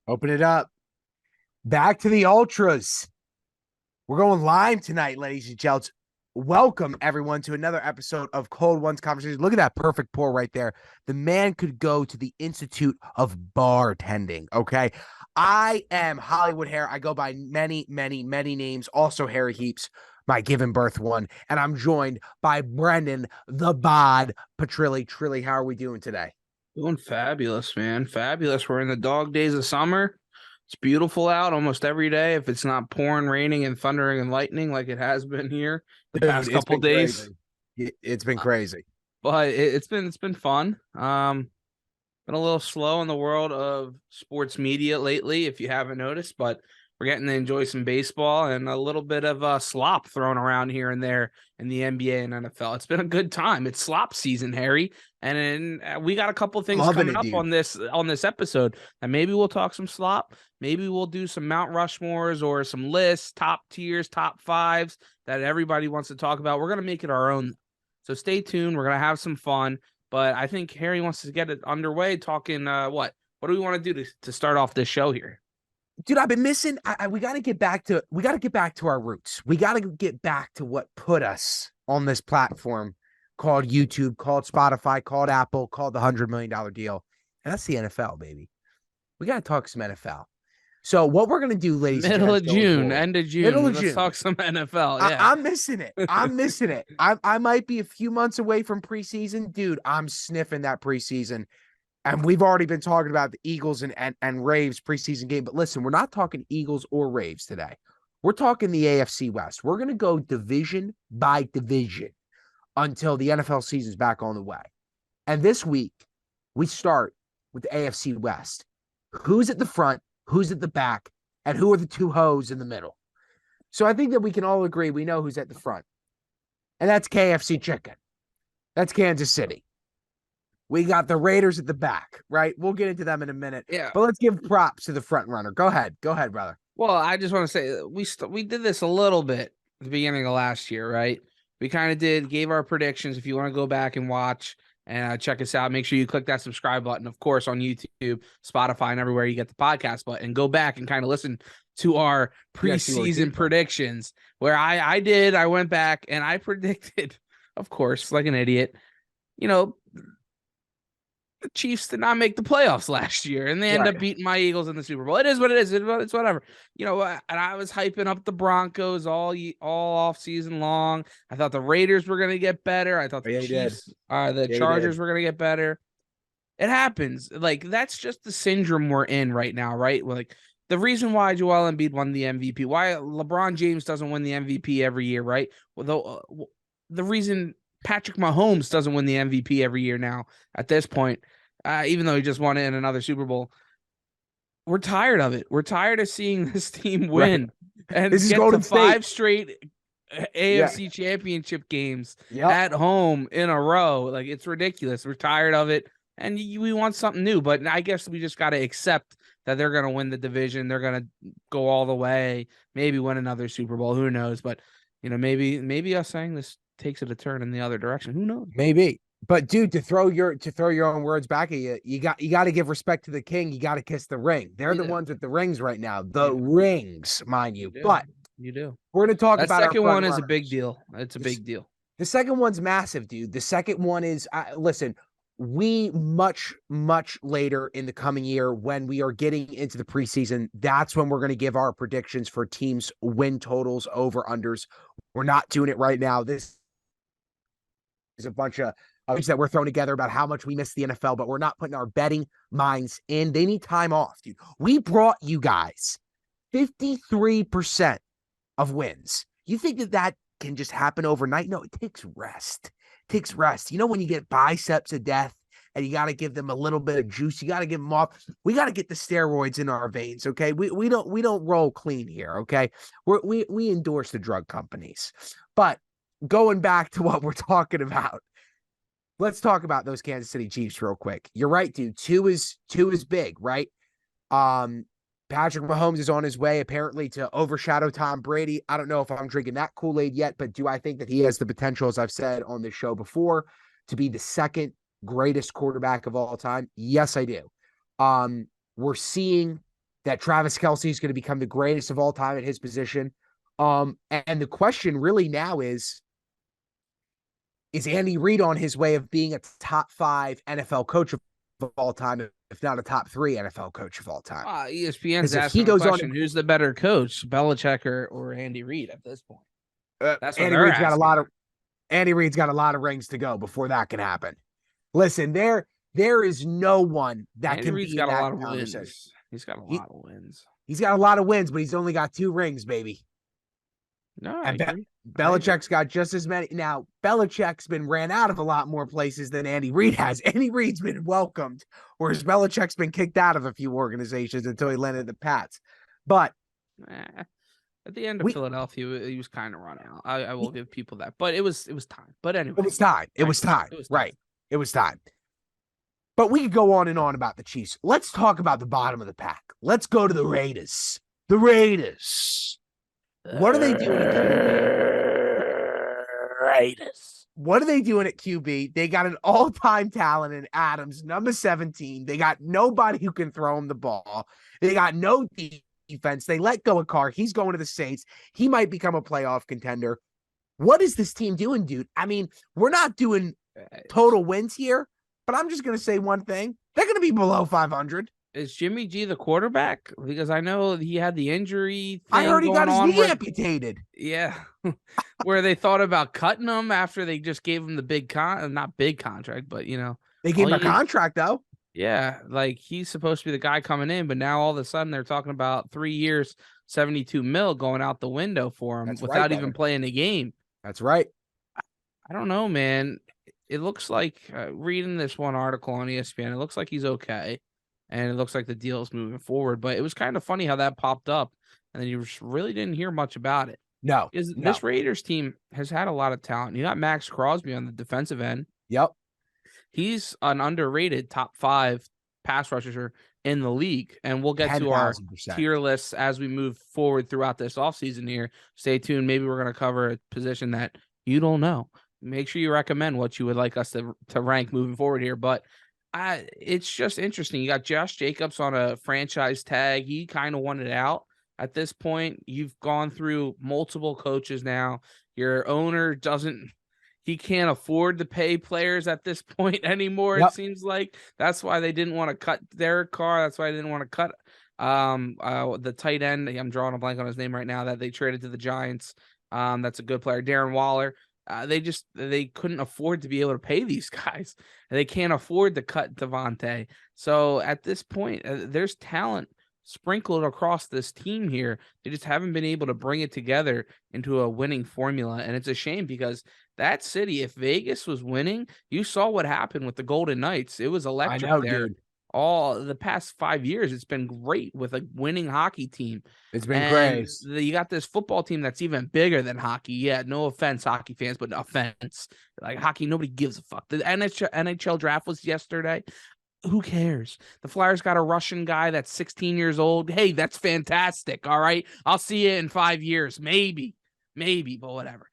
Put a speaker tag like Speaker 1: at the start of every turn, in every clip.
Speaker 1: Open it up. Back to the Ultras. We're going live tonight, ladies and gents. Welcome, everyone, to another episode of Cold Ones Conversation. Look at that perfect pour right there. The man could go to the Institute of Bartending, okay? I am Hollywood Hair. I go by many, many, many names. Also, Harry Heaps, my given birth one. And I'm joined by Brendan, the Bod Petrilli. Trilly, how are we doing today?
Speaker 2: Doing fabulous, man. Fabulous. We're in the dog days of summer. It's beautiful out almost every day. If it's not pouring, raining, and thundering and lightning like it has been here the
Speaker 1: Dude,
Speaker 2: past
Speaker 1: it's
Speaker 2: couple
Speaker 1: been
Speaker 2: days.
Speaker 1: crazy. It's been crazy.
Speaker 2: But it's been fun. Been a little slow in the world of sports media lately, if you haven't noticed, but we're getting to enjoy some baseball and a little bit of slop thrown around here and there in the NBA and NFL. It's been a good time. It's slop season, Harry, and we got a couple things
Speaker 1: Loving
Speaker 2: coming
Speaker 1: it,
Speaker 2: up
Speaker 1: dude.
Speaker 2: on this episode. And maybe we'll talk some slop. Maybe we'll do some Mount Rushmores or some lists, top tiers, top fives that everybody wants to talk about. We're gonna make it our own. So stay tuned. We're gonna have some fun. But I think Harry wants to get it underway talking what do we want to do to start off this show here?
Speaker 1: Dude, I've been missing. We got to get back to our roots. We got to get back to what put us on this platform called YouTube, called Spotify, called Apple, called the $100 million deal. And that's the NFL, baby. We got to talk some NFL. So what we're going to do, ladies and
Speaker 2: Middle
Speaker 1: gents,
Speaker 2: of
Speaker 1: going
Speaker 2: June,
Speaker 1: forward,
Speaker 2: end of
Speaker 1: middle
Speaker 2: June.
Speaker 1: of
Speaker 2: Let's
Speaker 1: June.
Speaker 2: talk some NFL. Yeah.
Speaker 1: I'm missing it. I'm missing it. I might be a few months away from preseason. Dude, I'm sniffing that preseason. And we've already been talking about the Eagles and Raves preseason game. But listen, we're not talking Eagles or Raves today. We're talking the AFC West. We're going to go division by division until the NFL season's back on the way. And this week, we start with the AFC West. Who's at the front, who's at the back, and who are the two hoes in the middle? So I think that we can all agree we know who's at the front. And that's KFC Chicken. That's Kansas City. We got the Raiders at the back, right? We'll get into them in a minute.
Speaker 2: Yeah.
Speaker 1: But let's give props to the front runner. Go ahead. Go ahead, brother.
Speaker 2: Well, I just want to say we did this a little bit at the beginning of last year, right? We kind of gave our predictions. If you want to go back and watch and check us out, make sure you click that subscribe button, of course, on YouTube, Spotify, and everywhere you get the podcast button. And go back and kind of listen to our preseason predictions where I went back and I predicted, of course, like an idiot, the Chiefs did not make the playoffs last year, and they end up beating my Eagles in the Super Bowl. It is what it is. It's whatever. And I was hyping up the Broncos all off season long. I thought the Raiders were going to get better. I thought the Chiefs, the Chargers were going to get better. It happens. Like, that's just the syndrome we're in right now, right? Like, the reason why Joel Embiid won the MVP, why LeBron James doesn't win the MVP every year, right? Well, the reason Patrick Mahomes doesn't win the MVP every year now at this point, even though he just won it in another Super Bowl. We're tired of it. We're tired of seeing this team win and
Speaker 1: this
Speaker 2: get to 5 straight AFC championship games at home in a row. Like, it's ridiculous. We're tired of it, and we want something new. But I guess we just got to accept that they're going to win the division. They're going to go all the way, maybe win another Super Bowl. Who knows? But, maybe us saying this takes it a turn in the other direction. Who knows?
Speaker 1: Maybe. But dude, to throw your own words back at you, you got to give respect to the king. You got to kiss the ring. They're the ones with the rings right now. The rings, mind you. But
Speaker 2: you do.
Speaker 1: We're going to talk about
Speaker 2: that second one
Speaker 1: runners.
Speaker 2: Is a big deal. It's a big deal.
Speaker 1: The second one's massive, dude. The second one is listen, we much later in the coming year, when we are getting into the preseason, that's when we're going to give our predictions for teams' win totals, over unders. We're not doing it right now. This is a bunch of that we're throwing together about how much we miss the NFL, but we're not putting our betting minds in. They need time off, dude. We brought you guys 53% of wins. You think that can just happen overnight? No, it takes rest. It takes rest. You know, when you get biceps of death and you got to give them a little bit of juice, you got to give them off. We got to get the steroids in our veins, okay? We don't roll clean here, okay? We endorse the drug companies. But going back to what we're talking about, let's talk about those Kansas City Chiefs real quick. You're right, dude. Two is big, right? Patrick Mahomes is on his way, apparently, to overshadow Tom Brady. I don't know if I'm drinking that Kool-Aid yet, but do I think that he has the potential, as I've said on this show before, to be the second greatest quarterback of all time? Yes, I do. We're seeing that Travis Kelce is going to become the greatest of all time at his position. And the question really now is Andy Reid on his way of being a top 5 NFL coach of all time, if not a top 3 NFL coach of all time?
Speaker 2: ESPN's asking the question, who's the better coach, Belichick or Andy Reid at this point? That's what Andy Reid's got
Speaker 1: Andy Reid's got a lot of rings to go before that can happen. Listen, there is no one that
Speaker 2: Andy
Speaker 1: can
Speaker 2: Reid's
Speaker 1: be
Speaker 2: got
Speaker 1: in
Speaker 2: a
Speaker 1: that
Speaker 2: lot of
Speaker 1: conversation.
Speaker 2: wins. He's got a lot of wins.
Speaker 1: He's got a lot of wins, but he's only got 2 rings, baby.
Speaker 2: No, I agree.
Speaker 1: Belichick's got just as many. Now, Belichick's been ran out of a lot more places than Andy Reid has. Andy Reid's been welcomed, whereas Belichick's been kicked out of a few organizations until he landed the Pats. But
Speaker 2: at the end of Philadelphia, he was kind of run out. I will give people that. But it was time. But anyway.
Speaker 1: It was time. It was time. Right. It was time. But we could go on and on about the Chiefs. Let's talk about the bottom of the pack. Let's go to the Raiders. The Raiders. What are they doing at QB?
Speaker 2: Raiders.
Speaker 1: What are they doing at QB? They got an all-time talent in Adams, number 17. They got nobody who can throw him the ball. They got no defense. They let go of Carr. He's going to the Saints. He might become a playoff contender. What is this team doing, dude? I mean, we're not doing total wins here, but I'm just going to say one thing. They're going to be below 500.
Speaker 2: Is Jimmy G the quarterback? Because I know he had the injury thing
Speaker 1: I heard he got his knee amputated.
Speaker 2: Yeah. Where they thought about cutting him after they just gave him the not big contract, but,
Speaker 1: They gave him a contract, though.
Speaker 2: Yeah, like he's supposed to be the guy coming in, but now all of a sudden they're talking about 3 years, 72 mil going out the window for him without even playing the game.
Speaker 1: That's right.
Speaker 2: I don't know, man. It looks like, reading this one article on ESPN, it looks like he's okay. And it looks like the deal is moving forward. But it was kind of funny how that popped up. And then you really didn't hear much about it.
Speaker 1: No.
Speaker 2: This Raiders team has had a lot of talent. You got Max Crosby on the defensive end.
Speaker 1: Yep.
Speaker 2: He's an underrated top 5 pass rusher in the league. And we'll get to our tier lists as we move forward throughout this offseason here. Stay tuned. Maybe we're going to cover a position that you don't know. Make sure you recommend what you would like us to rank moving forward here. But it's just interesting. You got Josh Jacobs on a franchise tag. He kind of wanted out at this point. You've gone through multiple coaches now. Your owner he can't afford to pay players at this point anymore. Yep. It seems like that's why they didn't want to cut Derek Carr. That's why they didn't want to cut the tight end. I'm drawing a blank on his name right now that they traded to the Giants. That's a good player, Darren Waller. They couldn't afford to be able to pay these guys. They can't afford to cut Devontae. So at this point, there's talent sprinkled across this team here. They just haven't been able to bring it together into a winning formula. And it's a shame because that city, if Vegas was winning, you saw what happened with the Golden Knights. It was electric there. Dude. All the past 5 years, it's been great with a winning hockey team.
Speaker 1: It's been great.
Speaker 2: You got this football team that's even bigger than hockey. Yeah, no offense, hockey fans, but offense. Like hockey, nobody gives a fuck. The NHL draft was yesterday. Who cares? The Flyers got a Russian guy that's 16 years old. Hey, that's fantastic. All right. I'll see you in 5 years. Maybe, but whatever.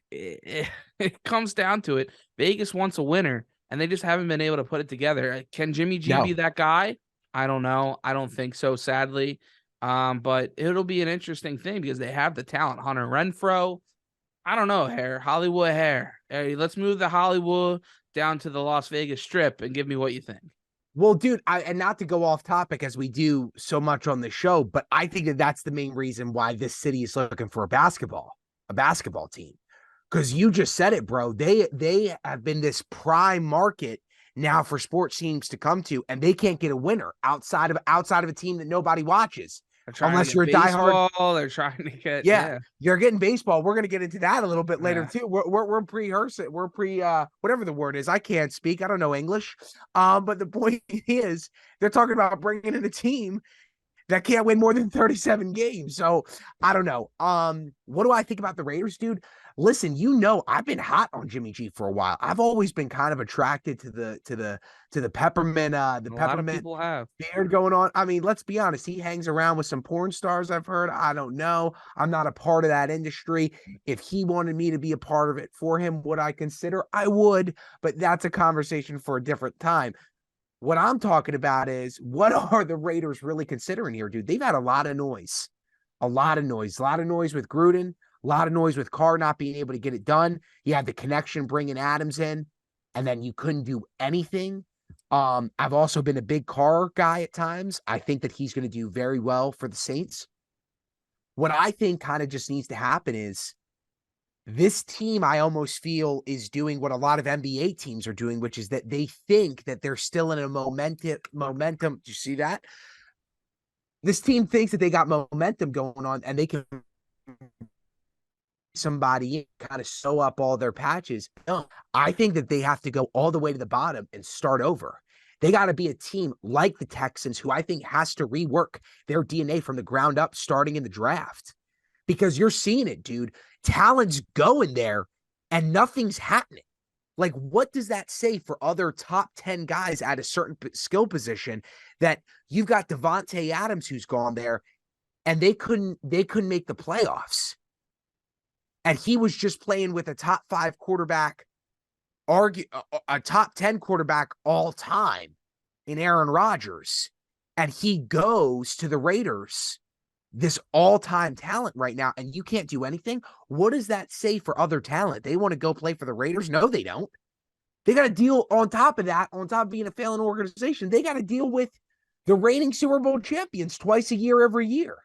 Speaker 2: It comes down to it. Vegas wants a winner. And they just haven't been able to put it together. Can Jimmy G be that guy? I don't know. I don't think so, sadly. But it'll be an interesting thing because they have the talent. Hunter Renfrow. I don't know, Hollywood hair. Hey, let's move the Hollywood down to the Las Vegas Strip and give me what you think.
Speaker 1: Well, dude, and not to go off topic as we do so much on the show, but I think that's the main reason why this city is looking for a basketball team. Because you just said it, bro. They have been this prime market now for sports teams to come to, and they can't get a winner outside of a team that nobody watches. Unless you're a diehard.
Speaker 2: They're trying to get
Speaker 1: you're getting baseball. We're gonna get into that a little bit later too. We're pre-rehearsing. We're whatever the word is. I can't speak. I don't know English. But the point is, they're talking about bringing in a team that can't win more than 37 games. So I don't know. What do I think about the Raiders, dude? Listen, I've been hot on Jimmy G for a while. I've always been kind of attracted to the peppermint, peppermint beard going on. I mean, let's be honest. He hangs around with some porn stars, I've heard. I don't know. I'm not a part of that industry. If he wanted me to be a part of it for him, would I consider? I would, but that's a conversation for a different time. What I'm talking about is, what are the Raiders really considering here, dude? They've had a lot of noise, a lot of noise, a lot of noise with Gruden, a lot of noise with Carr not being able to get it done. You had the connection bringing Adams in, and then you couldn't do anything. I've also been a big Carr guy at times. I think that he's going to do very well for the Saints. What I think kind of just needs to happen is, this team, I almost feel, is doing what a lot of NBA teams are doing, which is that they think that they're still in a momentum. Do you see that? This team thinks that they got momentum going on and they can somebody kind of sew up all their patches. No, I think that they have to go all the way to the bottom and start over. They got to be a team like the Texans, who I think has to rework their DNA from the ground up, starting in the draft. Because you're seeing it, dude. Talent's going there and nothing's happening. Like, what does that say for other top 10 guys at a certain skill position, that you've got Devontae Adams who's gone there and they couldn't make the playoffs? And he was just playing with a top 5 quarterback, a top 10 quarterback all time in Aaron Rodgers. And he goes to the Raiders, this all-time talent right now, and you can't do anything. What does that say for other talent? They want to go play for the Raiders? No, they don't. They got to deal on top of that, on top of being a failing organization. They got to deal with the reigning Super Bowl champions twice a year, every year.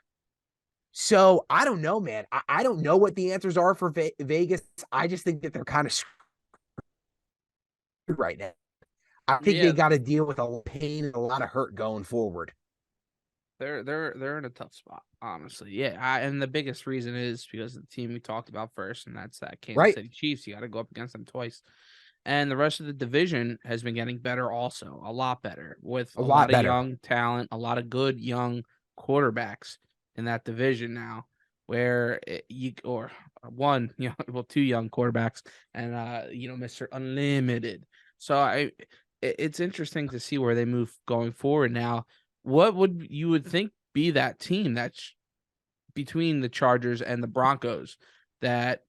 Speaker 1: So I don't know, man. I don't know what the answers are for Vegas. I just think that they're kind of screwed right now. I think they got to deal with a lot of pain and a lot of hurt going forward.
Speaker 2: They're in a tough spot, honestly. Yeah, and the biggest reason is because of the team we talked about first, and that's that Kansas City Chiefs. You got to go up against them twice, and the rest of the division has been getting better, also a lot better, with a lot of young talent, a lot of good young quarterbacks in that division now. Where two young quarterbacks, and Mr. Unlimited. So it's interesting to see where they move going forward now. What would you think be that team that's between the Chargers and the Broncos, that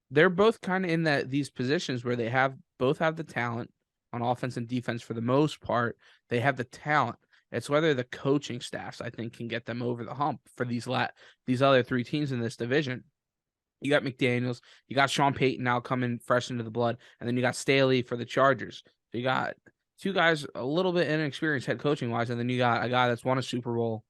Speaker 2: they're both kind of in these positions where they both have the talent on offense and defense for the most part. They have the talent. It's whether the coaching staffs, I think, can get them over the hump for these other 3 teams in this division. You got McDaniels, you got Sean Payton now coming fresh into the blood, and then you got Staley for the Chargers. So you got 2 guys a little bit inexperienced head coaching wise, and then you got a guy that's won a Super Bowl.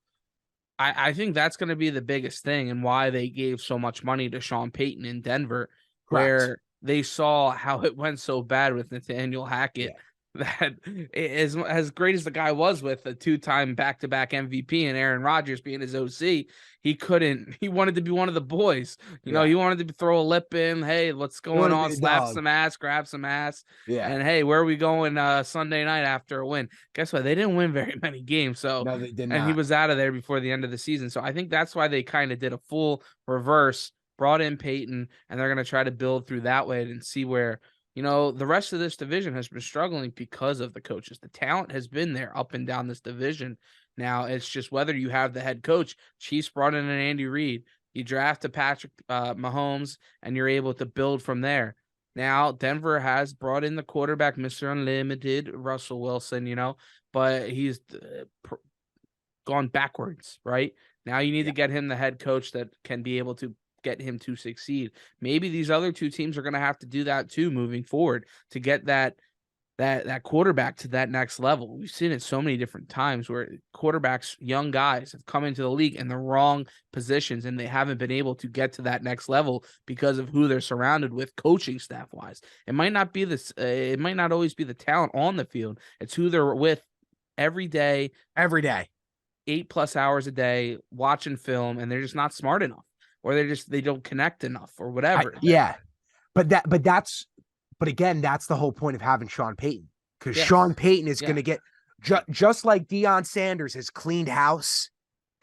Speaker 2: I think that's going to be the biggest thing, and why they gave so much money to Sean Payton in Denver, where they saw how it went so bad with Nathaniel Hackett. Yeah. That as great as the guy was, with a 2-time back-to-back MVP and Aaron Rodgers being his OC, he wanted to be one of the boys. He wanted to throw a lip in. Hey, what's going on? Slap some ass, grab some ass. Yeah. And hey, where are we going Sunday night after a win? Guess what? They didn't win very many games. So
Speaker 1: no, they did not.
Speaker 2: And he was out of there before the end of the season. So I think that's why they kind of did a full reverse, brought in Peyton, and they're going to try to build through that way and see where, the rest of this division has been struggling because of the coaches. The talent has been there up and down this division. Now it's just whether you have the head coach. Chiefs brought in an Andy Reid. You draft a Patrick Mahomes, and you're able to build from there. Now Denver has brought in the quarterback, Mr. Unlimited, Russell Wilson, but he's gone backwards, right? Now you need to get him the head coach that can be able to get him to succeed. Maybe these other 2 teams are going to have to do that too moving forward to get that quarterback to that next level. We've seen it so many different times where quarterbacks, young guys, have come into the league in the wrong positions, and they haven't been able to get to that next level because of who they're surrounded with coaching staff wise. It might not be this. It might not always be the talent on the field. It's who they're with every day, 8+ hours a day, watching film, and they're just not smart enough. Or they don't connect enough, or whatever.
Speaker 1: But again, that's the whole point of having Sean Payton, because Sean Payton is going to get just like Deion Sanders has cleaned house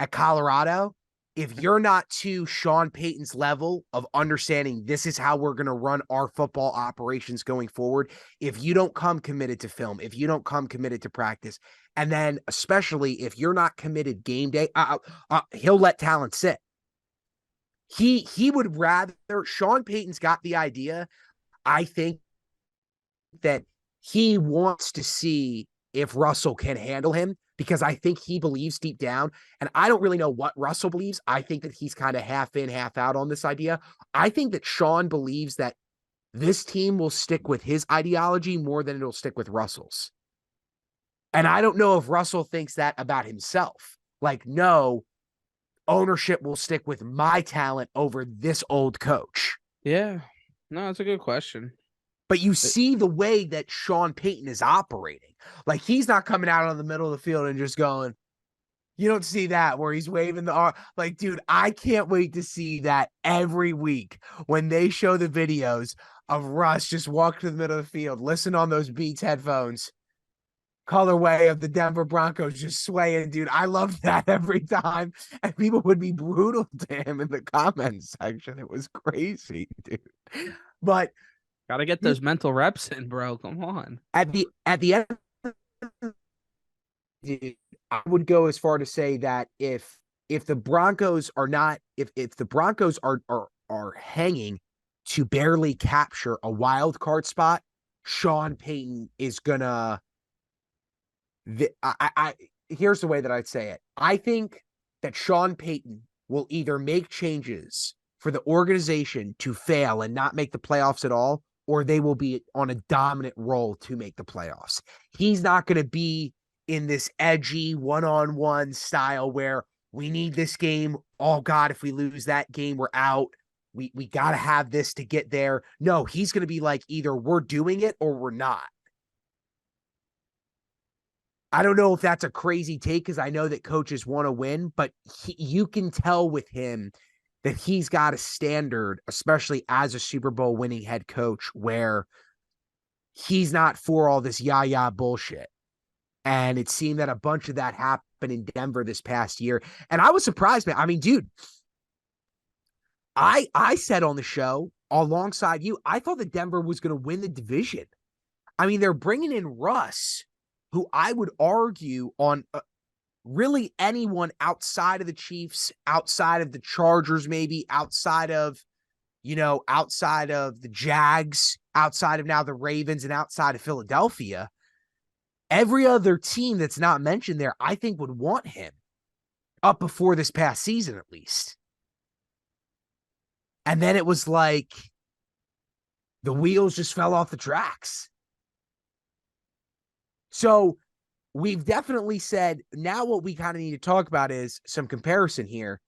Speaker 1: at Colorado. If you're not to Sean Payton's level of understanding this is how we're going to run our football operations going forward, if you don't come committed to film, if you don't come committed to practice, and then especially if you're not committed game day, he'll let talent sit. He would rather, Sean Payton's got the idea, I think, that he wants to see if Russell can handle him, because I think he believes deep down, and I don't really know what Russell believes. I think that he's kind of half in, half out on this idea. I think that Sean believes that this team will stick with his ideology more than it'll stick with Russell's. And I don't know if Russell thinks that about himself. Like, no, ownership will stick with my talent over this old coach.
Speaker 2: Yeah. No, that's a good question.
Speaker 1: But you see the way that Sean Payton is operating. Like, he's not coming out on the middle of the field and just going, you don't see that where he's waving the arm. Like, dude, I can't wait to see that every week when they show the videos of Russ just walk to the middle of the field, listen on those Beats headphones, colorway of the Denver Broncos just swaying, dude. I love that every time. And people would be brutal to him in the comments section. It was crazy, dude. But
Speaker 2: gotta get those mental reps in, bro. Come on.
Speaker 1: At the end, dude, I would go as far to say that if the Broncos are not, if the Broncos are hanging to barely capture a wild card spot, Sean Payton is gonna. Here's the way that I'd say it. I think that Sean Payton will either make changes for the organization to fail and not make the playoffs at all, or they will be on a dominant role to make the playoffs. He's not going to be in this edgy one-on-one style where we need this game. Oh God, if we lose that game, we're out. We got to have this to get there. No, he's going to be like, either we're doing it or we're not. I don't know if that's a crazy take, because I know that coaches want to win, but you can tell with him that he's got a standard, especially as a Super Bowl winning head coach, where he's not for all this yah-yah bullshit. And it seemed that a bunch of that happened in Denver this past year. And I was surprised, man. I mean, dude, I said on the show alongside you, I thought that Denver was going to win the division. I mean, they're bringing in Russ, who I would argue on really anyone outside of the Chiefs, outside of the Chargers, maybe outside of the Jags, outside of now the Ravens, and outside of Philadelphia, every other team that's not mentioned there, I think would want him up before this past season, at least. And then it was like the wheels just fell off the tracks. So we've definitely said, now what we kind of need to talk about is some comparison here.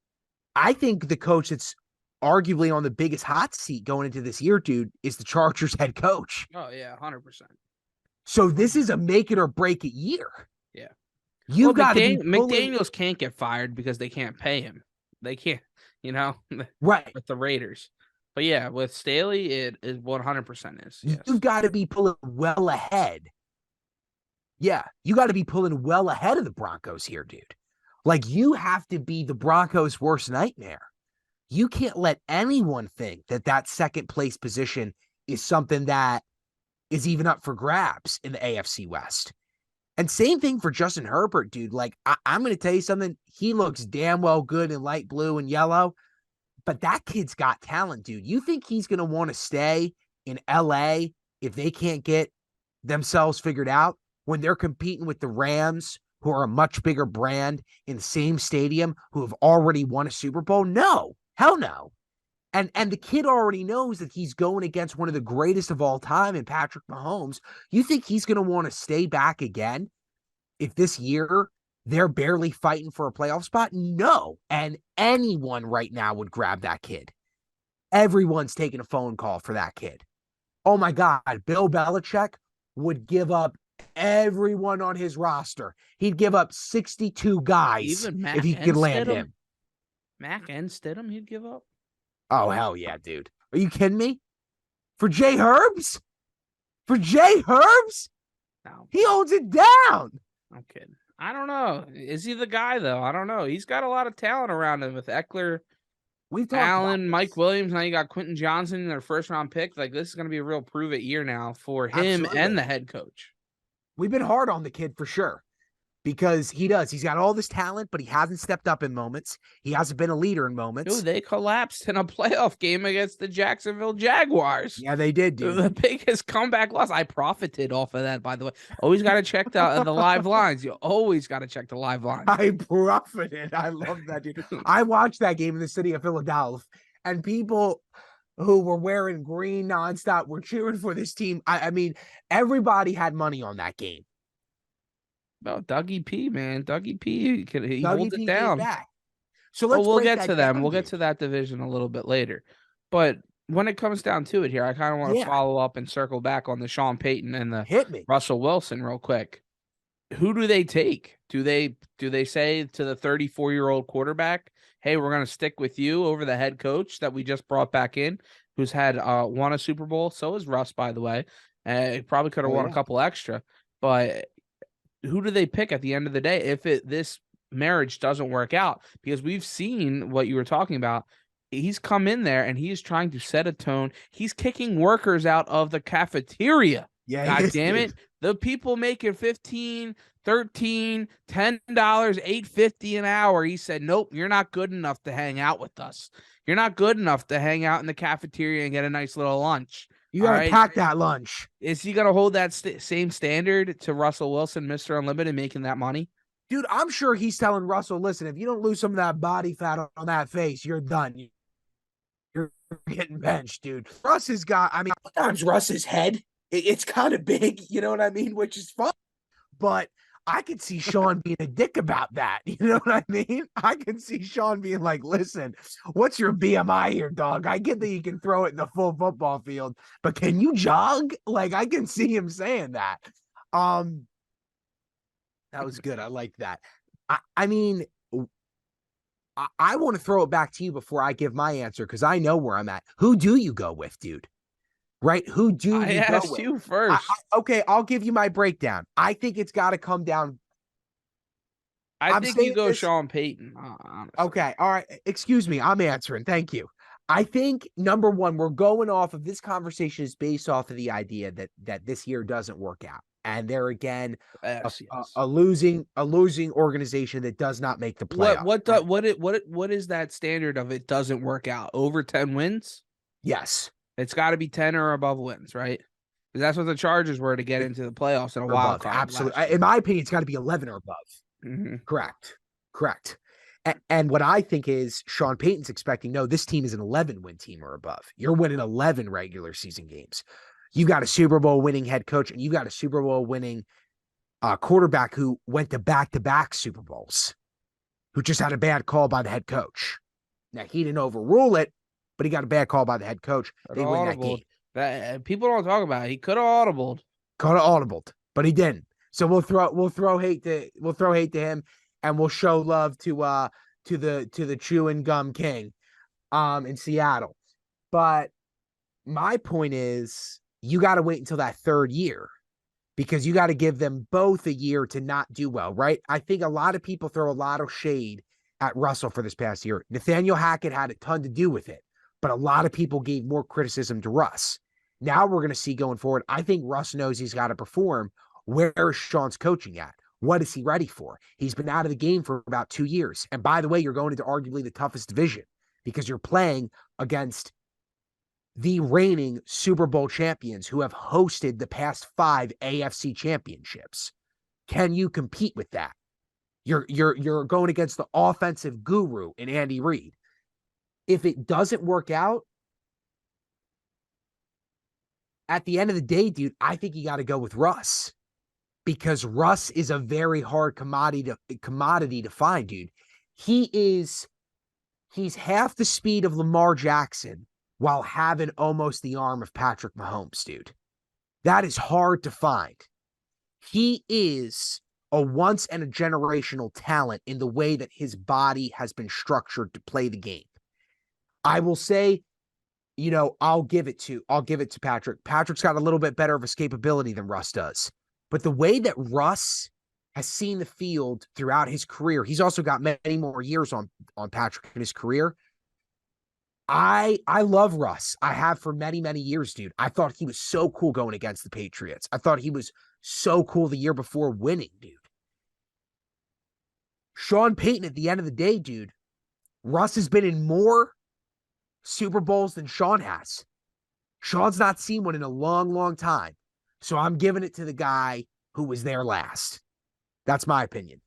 Speaker 1: I think the coach that's arguably on the biggest hot seat going into this year, dude, is the Chargers head coach.
Speaker 2: Oh, yeah, 100%.
Speaker 1: So this is a make it or break it year.
Speaker 2: Yeah.
Speaker 1: You got to
Speaker 2: McDaniels can't get fired because they can't pay him. They can't,
Speaker 1: right,
Speaker 2: with the Raiders. But yeah, with Staley, it is 100% is. Yes.
Speaker 1: You've got to be pulling well ahead. Yeah, you got to be pulling well ahead of the Broncos here, dude. Like, you have to be the Broncos' worst nightmare. You can't let anyone think that second place position is something that is even up for grabs in the AFC West. And same thing for Justin Herbert, dude. Like, I'm going to tell you something. He looks damn well good in light blue and yellow, but that kid's got talent, dude. You think he's going to want to stay in LA if they can't get themselves figured out when they're competing with the Rams, who are a much bigger brand in the same stadium, who have already won a Super Bowl? No, hell no. And the kid already knows that he's going against one of the greatest of all time in Patrick Mahomes. You think he's going to want to stay back again if this year they're barely fighting for a playoff spot? No. And anyone right now would grab that kid. Everyone's taking a phone call for that kid. Oh my God, Bill Belichick would give up everyone on his roster. He'd give up 62 guys if he could land him.
Speaker 2: Mac and Stidham he'd give up?
Speaker 1: Oh, hell yeah, dude. Are you kidding me? For Jay Herbs? For Jay Herbs?
Speaker 2: No.
Speaker 1: He holds it down.
Speaker 2: I'm kidding. I don't know. Is he the guy, though? I don't know. He's got a lot of talent around him with Eckler, Allen, Mike Williams. Now you got Quentin Johnson, their first-round pick. Like, this is going to be a real prove-it year now for him and the head coach.
Speaker 1: We've been hard on the kid for sure. because he does. He's got all this talent, but he hasn't stepped up in moments. He hasn't been a leader in moments.
Speaker 2: Dude, they collapsed in a playoff game against the Jacksonville Jaguars.
Speaker 1: Yeah, they did, dude.
Speaker 2: The biggest comeback loss. I profited off of that, by the way. Always got to check the live lines. You always got to check the live lines.
Speaker 1: I profited. I love that, dude. I watched that game in the city of Philadelphia, and people who were wearing green nonstop were cheering for this team. I mean, everybody had money on that game.
Speaker 2: No, Dougie P, man. Dougie P, he holds it
Speaker 1: P
Speaker 2: down.
Speaker 1: Back. So let's
Speaker 2: we'll get to them.
Speaker 1: Down,
Speaker 2: we'll get to that division a little bit later. But when it comes down to it here, I kind of want to follow up and circle back on the Sean Payton and the Russell Wilson real quick. Who do they take? Do they say to the 34-year-old quarterback, hey, we're going to stick with you over the head coach that we just brought back in, who's had won a Super Bowl? So is Russ, by the way. He probably could have won a couple extra. But who do they pick at the end of the day if this marriage doesn't work out? Because we've seen what you were talking about. He's come in there and he's trying to set a tone. He's kicking workers out of the cafeteria.
Speaker 1: Yeah,
Speaker 2: God damn it. The people making $15, $13, $10, $8.50 an hour. He said, nope, you're not good enough to hang out with us. You're not good enough to hang out in the cafeteria and get a nice little lunch.
Speaker 1: You got to pack that lunch.
Speaker 2: Is he going to hold that same standard to Russell Wilson, Mr. Unlimited, making that money?
Speaker 1: Dude, I'm sure he's telling Russell, listen, if you don't lose some of that body fat on that face, you're done. You're getting benched, dude. Russ has got, I mean, sometimes Russ's head, it's kind of big, you know what I mean? Which is fun. But I could see Sean being a dick about that. You know what I mean? I can see Sean being like, listen, what's your BMI here, dog? I get that you can throw it in the full football field, but can you jog? Like, I can see him saying that. That was good. I like that. I mean, I want to throw it back to you before I give my answer, because I know where I'm at. Who do you go with, dude? Right? Who do you go with? I
Speaker 2: asked you first.
Speaker 1: Okay, I'll give you my breakdown. I think it's got to come down.
Speaker 2: I think you go Sean Payton. Honestly.
Speaker 1: Okay, all right. Excuse me. I'm answering. Thank you. I think, number one, we're going off of this conversation is based off of the idea that this year doesn't work out. And they're again a losing organization that does not make the playoffs.
Speaker 2: What is that standard of it doesn't work out? Over 10 wins?
Speaker 1: Yes.
Speaker 2: It's got to be 10 or above wins, right? Because that's what the Chargers were to get into the playoffs in a wild card.
Speaker 1: Absolutely. In my opinion, it's got to be 11 or above.
Speaker 2: Mm-hmm.
Speaker 1: Correct. And what I think is Sean Payton's expecting, no, this team is an 11-win team or above. You're winning 11 regular season games. You got a Super Bowl winning head coach, and you got a Super Bowl winning quarterback who went to back-to-back Super Bowls, who just had a bad call by the head coach. Now, he didn't overrule it, but he got a bad call by the head coach. They win that game.
Speaker 2: People don't talk about it. He could have audibled.
Speaker 1: But he didn't. So we'll throw hate to him, and we'll show love to the chewing gum king in Seattle. But my point is, you got to wait until that third year, because you got to give them both a year to not do well, right? I think a lot of people throw a lot of shade at Russell for this past year. Nathaniel Hackett had a ton to do with it, but a lot of people gave more criticism to Russ. Now we're going to see going forward. I think Russ knows he's got to perform. Where is Sean's coaching at? What is he ready for? He's been out of the game for about 2 years. And by the way, you're going into arguably the toughest division, because you're playing against the reigning Super Bowl champions who have hosted the past 5 AFC championships. Can you compete with that? You're going against the offensive guru in Andy Reid. If it doesn't work out, at the end of the day, dude, I think you got to go with Russ, because Russ is a very hard commodity to find, dude. He's half the speed of Lamar Jackson while having almost the arm of Patrick Mahomes, dude. That is hard to find. He is a once in a generational talent in the way that his body has been structured to play the game. I will say, I'll give it to Patrick. Patrick's got a little bit better of escapability than Russ does. But the way that Russ has seen the field throughout his career, he's also got many more years on Patrick in his career. I love Russ. I have for many, many years, dude. I thought he was so cool going against the Patriots. I thought he was so cool the year before winning, dude. Sean Payton, at the end of the day, dude, Russ has been in more Super Bowls than Sean has. Sean's not seen one in a long, long time. So I'm giving it to the guy who was there last. That's my opinion.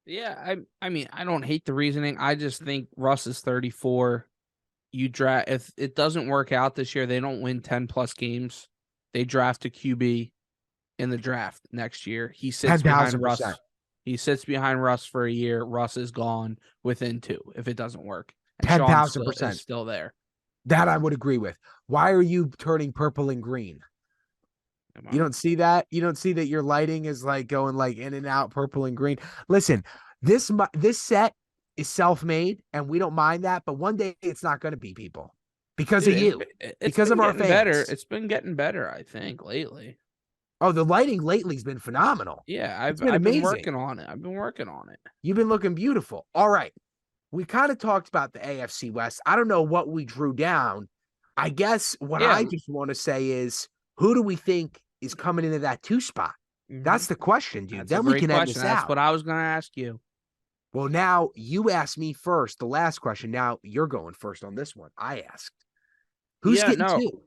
Speaker 2: Yeah, I mean, I don't hate the reasoning. I just think Russ is 34. You draft, if it doesn't work out this year, they don't win 10 plus games. They draft a QB in the draft next year. He sits behind Russ. He sits behind Russ for a year. Russ is gone within 2 if it doesn't work.
Speaker 1: 10,000%
Speaker 2: still there.
Speaker 1: That I would agree with. Why are you turning purple and green? You don't see that? You don't see that your lighting is like going like in and out, purple and green. Listen, this set is self-made and we don't mind that, but one day it's not going to be, people, because of you, because of our fans.
Speaker 2: It's been getting better, I think, lately.
Speaker 1: Oh, the lighting lately's been phenomenal.
Speaker 2: Yeah, I've been working on it.
Speaker 1: You've been looking beautiful. All right. We kind of talked about the AFC West. I don't know what we drew down. I guess what I just want to say is, who do we think is coming into that 2 spot? Mm-hmm. That's the question, dude. Then we can end this out.
Speaker 2: That's what I was going to ask you.
Speaker 1: Well, now you asked me first, the last question. Now you're going first on this one. I asked. Who's getting 2?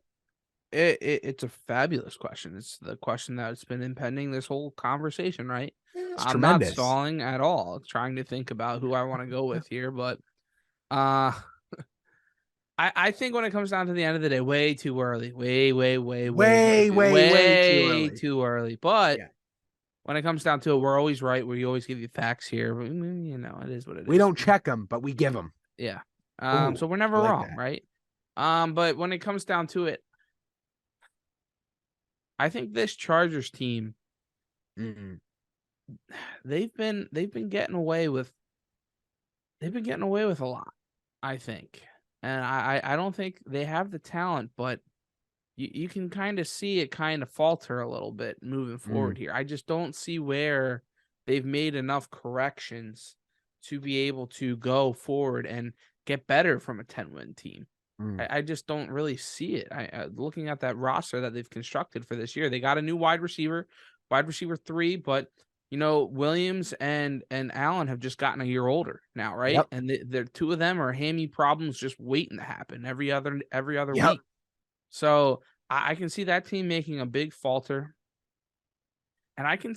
Speaker 2: It's a fabulous question. It's the question that's been impending this whole conversation, right? I'm
Speaker 1: tremendous.
Speaker 2: Not stalling at all, trying to think about who I want to go with here, but I think when it comes down to the end of the day, way too early. Way too early. But when it comes down to it, we're always right. We always give you facts here. You know, it is what it is.
Speaker 1: We don't check them, but we give them.
Speaker 2: Yeah. So we're never wrong, right? But when it comes down to it, I think this Chargers team, they've been getting away with a lot, I think. And I don't think they have the talent, but you can kind of see it kind of falter a little bit moving forward here. I just don't see where they've made enough corrections to be able to go forward and get better from a 10-win team. I just don't really see it. Looking at that roster that they've constructed for this year, they got a new wide receiver 3, but you know, Williams and Allen have just gotten a year older now, right? Yep. And the 2 of them are hammy problems just waiting to happen every other week. So I can see that team making a big falter, and I can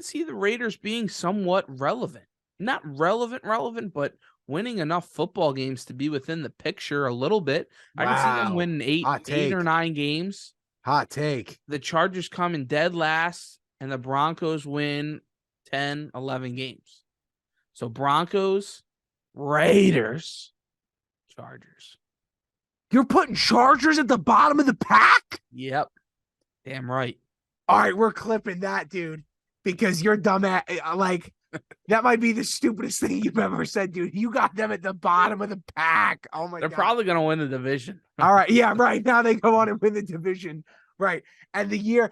Speaker 2: see the Raiders being somewhat relevant, not relevant, but winning enough football games to be within the picture a little bit. Wow. I can see them winning 8 or 9 games.
Speaker 1: Hot take.
Speaker 2: The Chargers come in dead last, and the Broncos win 10, 11 games. So Broncos, Raiders, Chargers.
Speaker 1: You're putting Chargers at the bottom of the pack?
Speaker 2: Yep. Damn right.
Speaker 1: All right, we're clipping that, dude, because you're dumb at, like, that might be the stupidest thing you've ever said, dude. You got them at the bottom of the pack. Oh, my God.
Speaker 2: They're probably going to win the division.
Speaker 1: All right. Yeah, right. Now they go on and win the division. Right. And the year,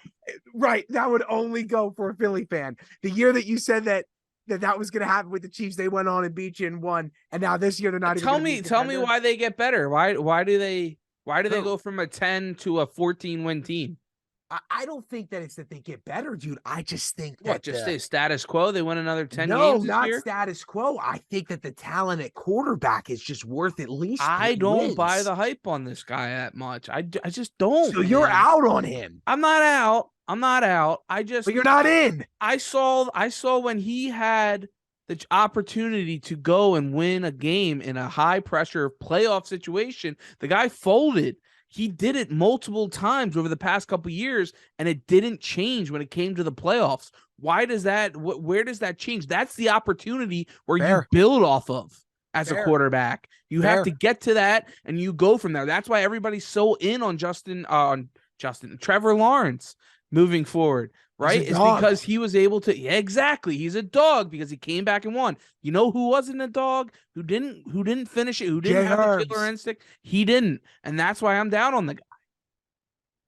Speaker 1: right, that would only go for a Philly fan. The year that you said that was going to happen with the Chiefs, they went on and beat you and won. And now this year they're not even
Speaker 2: Tell me why they get better. Why do they go from a 10 to a 14-win team?
Speaker 1: I don't think that it's that they get better, dude. I just think that
Speaker 2: stay status quo. They win another 10 games.
Speaker 1: No, not status quo. I think that the talent at quarterback is just worth at least.
Speaker 2: I don't buy the hype on this guy that much. I just don't.
Speaker 1: So you're out on him.
Speaker 2: I'm not out. But
Speaker 1: you're not in.
Speaker 2: I saw when he had the opportunity to go and win a game in a high pressure playoff situation. The guy folded. He did it multiple times over the past couple of years, and it didn't change when it came to the playoffs. Why does that? Where does that change? That's the opportunity where you build off of as a quarterback. You have to get to that, and you go from there. That's why everybody's so in on Trevor Lawrence moving forward. Right? It's because he was able to. Yeah, exactly. He's a dog because he came back and won. You know who wasn't a dog? Who didn't finish it? Who didn't have the killer instinct? He didn't, and that's why I'm down on the guy.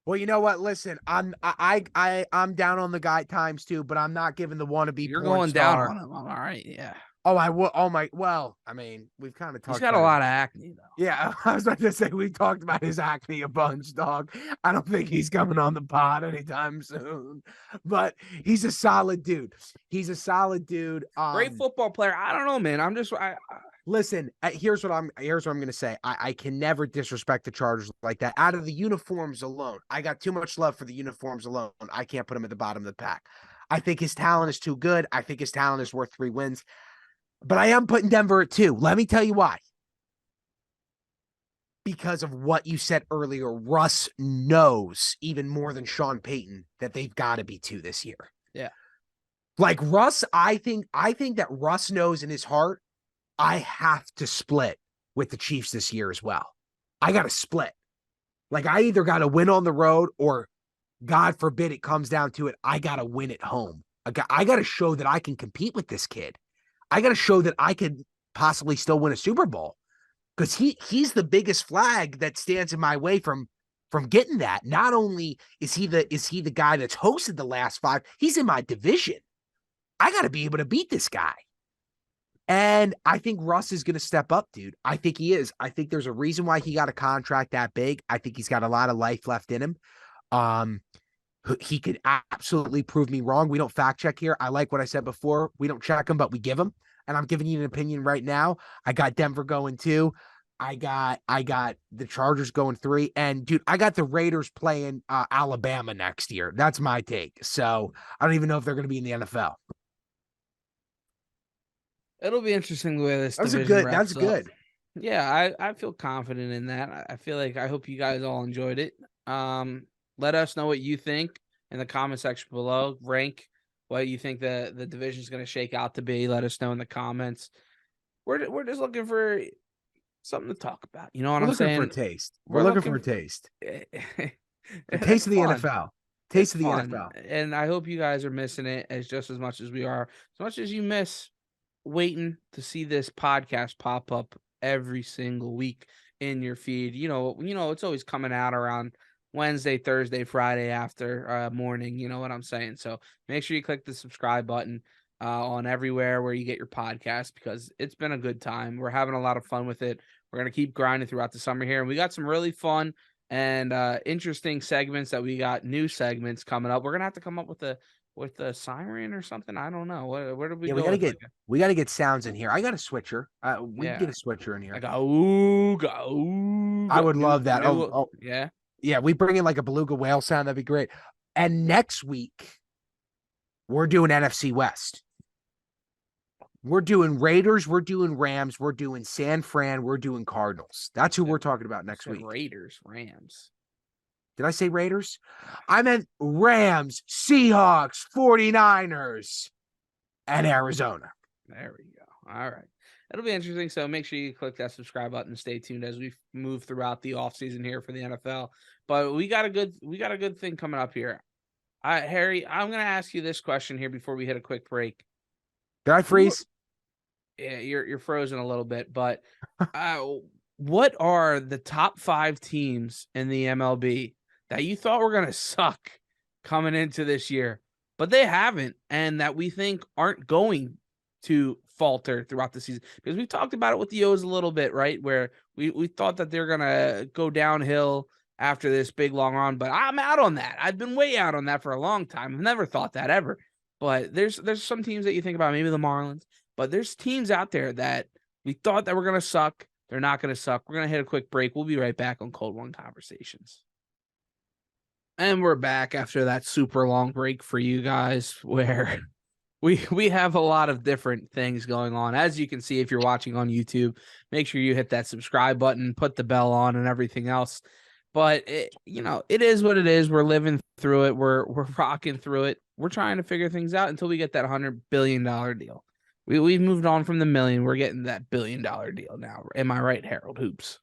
Speaker 1: Well, you know what? Listen, I'm down on the guy times 2, but I'm not giving the wannabe.
Speaker 2: You're going down on him. All right, yeah.
Speaker 1: Oh, I will. Oh my. Well, I mean, we've kind of
Speaker 2: He's
Speaker 1: talked
Speaker 2: got a
Speaker 1: about his.
Speaker 2: lot of acne though.
Speaker 1: Yeah, I was about to say we talked about his acne a bunch, dog. I don't think he's coming on the pod anytime soon, but he's a solid dude. He's a solid dude.
Speaker 2: Great football player. I don't know, man.
Speaker 1: Listen, here's what I'm gonna say. I can never disrespect the Chargers like that. Out of the uniforms alone, I got too much love for the uniforms alone. I can't put him at the bottom of the pack. I think his talent is too good. I think his talent is worth 3 wins. But I am putting Denver at 2. Let me tell you why. Because of what you said earlier, Russ knows even more than Sean Payton that they've got to be 2 this year.
Speaker 2: Yeah.
Speaker 1: Like Russ, I think that Russ knows in his heart, I have to split with the Chiefs this year as well. I got to split. Like I either got to win on the road or God forbid it comes down to it, I got to win at home. I got to show that I can compete with this kid. I got to show that I could possibly still win a Super Bowl because he's the biggest flag that stands in my way from getting that. Not only is he the guy that's hosted the last 5, he's in my division. I got to be able to beat this guy. And I think Russ is going to step up, dude. I think he is. I think there's a reason why he got a contract that big. I think he's got a lot of life left in him. He could absolutely prove me wrong. We don't fact check here. I like what I said before. We don't check him, but we give him. And I'm giving you an opinion right now. I got Denver going 2. I got the Chargers going 3. And dude, I got the Raiders playing Alabama next year. That's my take. So I don't even know if they're going to be in the NFL.
Speaker 2: It'll be interesting the way this
Speaker 1: That's
Speaker 2: division wraps
Speaker 1: that's
Speaker 2: up.
Speaker 1: good.
Speaker 2: Yeah, I feel confident in that. I feel like I hope you guys all enjoyed it. Let us know what you think in the comment section below. Rank what you think the division is going to shake out to be. Let us know in the comments. We're just looking for something to talk about. You know what I'm saying?
Speaker 1: We're looking for a taste. We're looking for a taste. A taste of the NFL. Taste of the NFL.
Speaker 2: And I hope you guys are missing it just as much as we are. As much as you miss waiting to see this podcast pop up every single week in your feed. You know, it's always coming out around Wednesday, Thursday, Friday after morning. You know what I'm saying? So make sure you click the subscribe button on everywhere where you get your podcast because it's been a good time. We're having a lot of fun with it. We're going to keep grinding throughout the summer here. And we got some really fun and interesting segments new segments coming up. We're going to have to come up with a siren or something. I don't know. Where did we go?
Speaker 1: We gotta get sounds in here. I got a switcher. We can get a switcher in here.
Speaker 2: I got ooh.
Speaker 1: I would love that.
Speaker 2: Yeah.
Speaker 1: Yeah, we bring in like a beluga whale sound. That'd be great. And next week, we're doing NFC West. We're doing Raiders. We're doing Rams. We're doing San Fran. We're doing Cardinals. That's who we're talking about next week.
Speaker 2: Raiders, Rams.
Speaker 1: Did I say Raiders? I meant Rams, Seahawks, 49ers, and Arizona.
Speaker 2: There we go. All right. It'll be interesting. So make sure you click that subscribe button and stay tuned as we move throughout the offseason here for the NFL. But we got a good thing coming up here. Harry, I'm gonna ask you this question here before we hit a quick break.
Speaker 1: Did I freeze?
Speaker 2: Yeah, you're frozen a little bit, but what are the top 5 teams in the MLB that you thought were gonna suck coming into this year, but they haven't, and that we think aren't going to falter throughout the season? Because we talked about it with the O's a little bit, right? Where we thought that they're gonna go downhill after this big long run, but I'm out on that. I've been way out on that for a long time. I've never thought that ever. But there's some teams that you think about, maybe the Marlins, but there's teams out there that we thought that were gonna suck. They're not gonna suck. We're gonna hit a quick break. We'll be right back on Cold One Conversations. And we're back after that super long break for you guys where we have a lot of different things going on. As you can see, if you're watching on YouTube, make sure you hit that subscribe button, put the bell on and everything else. But it is what it is. We're living through it. We're rocking through it. We're trying to figure things out until we get that $100 billion deal. We've moved on from the million. We're getting that $1 billion deal now. Am I right, Harold Hoops?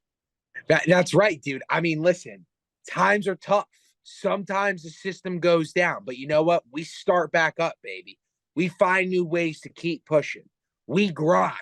Speaker 1: That's right, dude. I mean, listen, times are tough. Sometimes the system goes down, but you know what? We start back up, baby. We find new ways to keep pushing. We grind.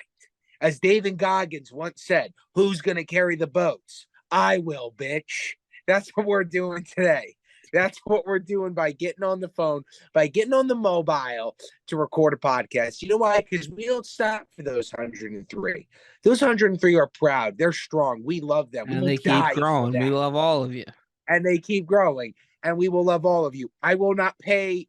Speaker 1: As David Goggins once said, who's going to carry the boats? I will, bitch. That's what we're doing today. That's what we're doing by getting on the phone, by getting on the mobile to record a podcast. You know why? Because we don't stop for those 103. Those 103 are proud. They're strong. We love them. We
Speaker 2: And
Speaker 1: will
Speaker 2: they keep
Speaker 1: die for
Speaker 2: growing. We
Speaker 1: them.
Speaker 2: love all of you.
Speaker 1: And they keep growing. And we will love all of you. I will not pay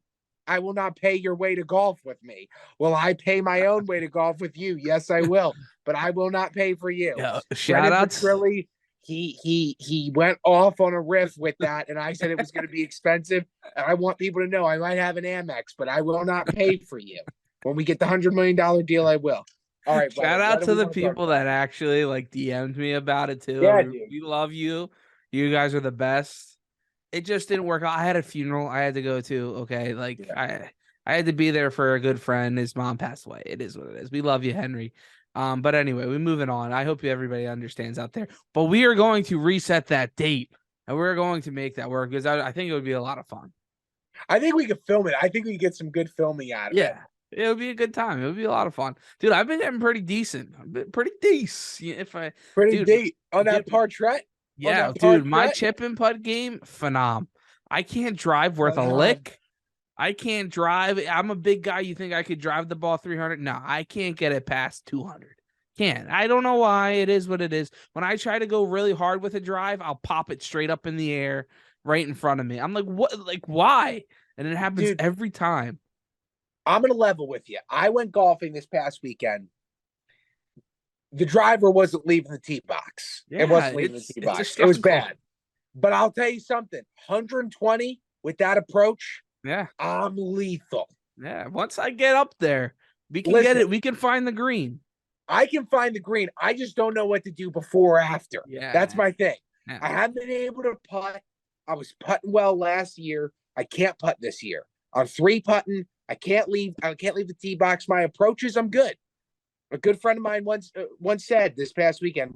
Speaker 1: your way to golf with me. Will I pay my own way to golf with you? Yes, I will. But I will not pay for you.
Speaker 2: Yeah, shout
Speaker 1: Brendan
Speaker 2: outs.
Speaker 1: Petrilli, he went off on a riff with that, and I said it was going to be expensive. And I want people to know I might have an Amex, but I will not pay for you. When we get the $100 million deal, I will. All right,
Speaker 2: shout out to the people that actually like DM'd me about it too.
Speaker 1: Yeah, dude.
Speaker 2: We love you. You guys are the best. It just didn't work out. I had a funeral I had to go to. Okay, like I had to be there for a good friend. His mom passed away. It is what it is. We love you, Henry. But anyway, we're moving on. I hope everybody understands out there. But we are going to reset that date, and we're going to make that work because I think it would be a lot of fun.
Speaker 1: I think we could film it. I think we could get some good filming out of it.
Speaker 2: Yeah, it would be a good time. It would be a lot of fun, dude. I've been getting pretty decent. I've been pretty decent. If I
Speaker 1: pretty deep on that portrait.
Speaker 2: Yeah, dude, my chip and putt game, phenom. I can't drive worth a lick. I can't drive. I'm a big guy. You think I could drive the ball 300? No, I can't get it past 200. Can't. I don't know why. It is what it is. When I try to go really hard with a drive, I'll pop it straight up in the air right in front of me. I'm like, what? Like, why? And it happens every time.
Speaker 1: I'm going to level with you. I went golfing this past weekend. The driver wasn't leaving the tee box.
Speaker 2: Yeah,
Speaker 1: it wasn't leaving the tee box. It was bad. But I'll tell you something. 120 with that approach.
Speaker 2: Yeah.
Speaker 1: I'm lethal.
Speaker 2: Yeah. Once I get up there, we can get it. We can find the green.
Speaker 1: I can find the green. I just don't know what to do before or after.
Speaker 2: Yeah.
Speaker 1: That's my thing.
Speaker 2: Yeah.
Speaker 1: I haven't been able to putt. I was putting well last year. I can't putt this year. I'm 3-putting. I can't leave the tee box. My approaches, I'm good. A good friend of mine once said this past weekend,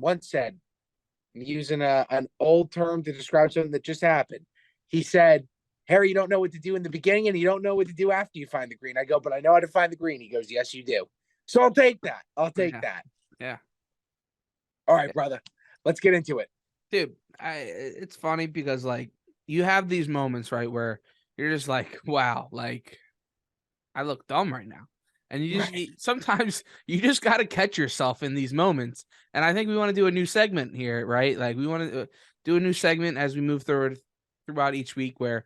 Speaker 1: using an old term to describe something that just happened. He said, Harry, you don't know what to do in the beginning and you don't know what to do after you find the green. I go, but I know how to find the green. He goes, yes, you do. So I'll take that. That.
Speaker 2: Yeah.
Speaker 1: All right, brother. Let's get into it.
Speaker 2: Dude, it's funny because like you have these moments, right, where you're just like, wow, like I look dumb right now. And sometimes you just got to catch yourself in these moments. And I think we want to do a new segment here, right? Like we want to do a new segment as we move throughout each week where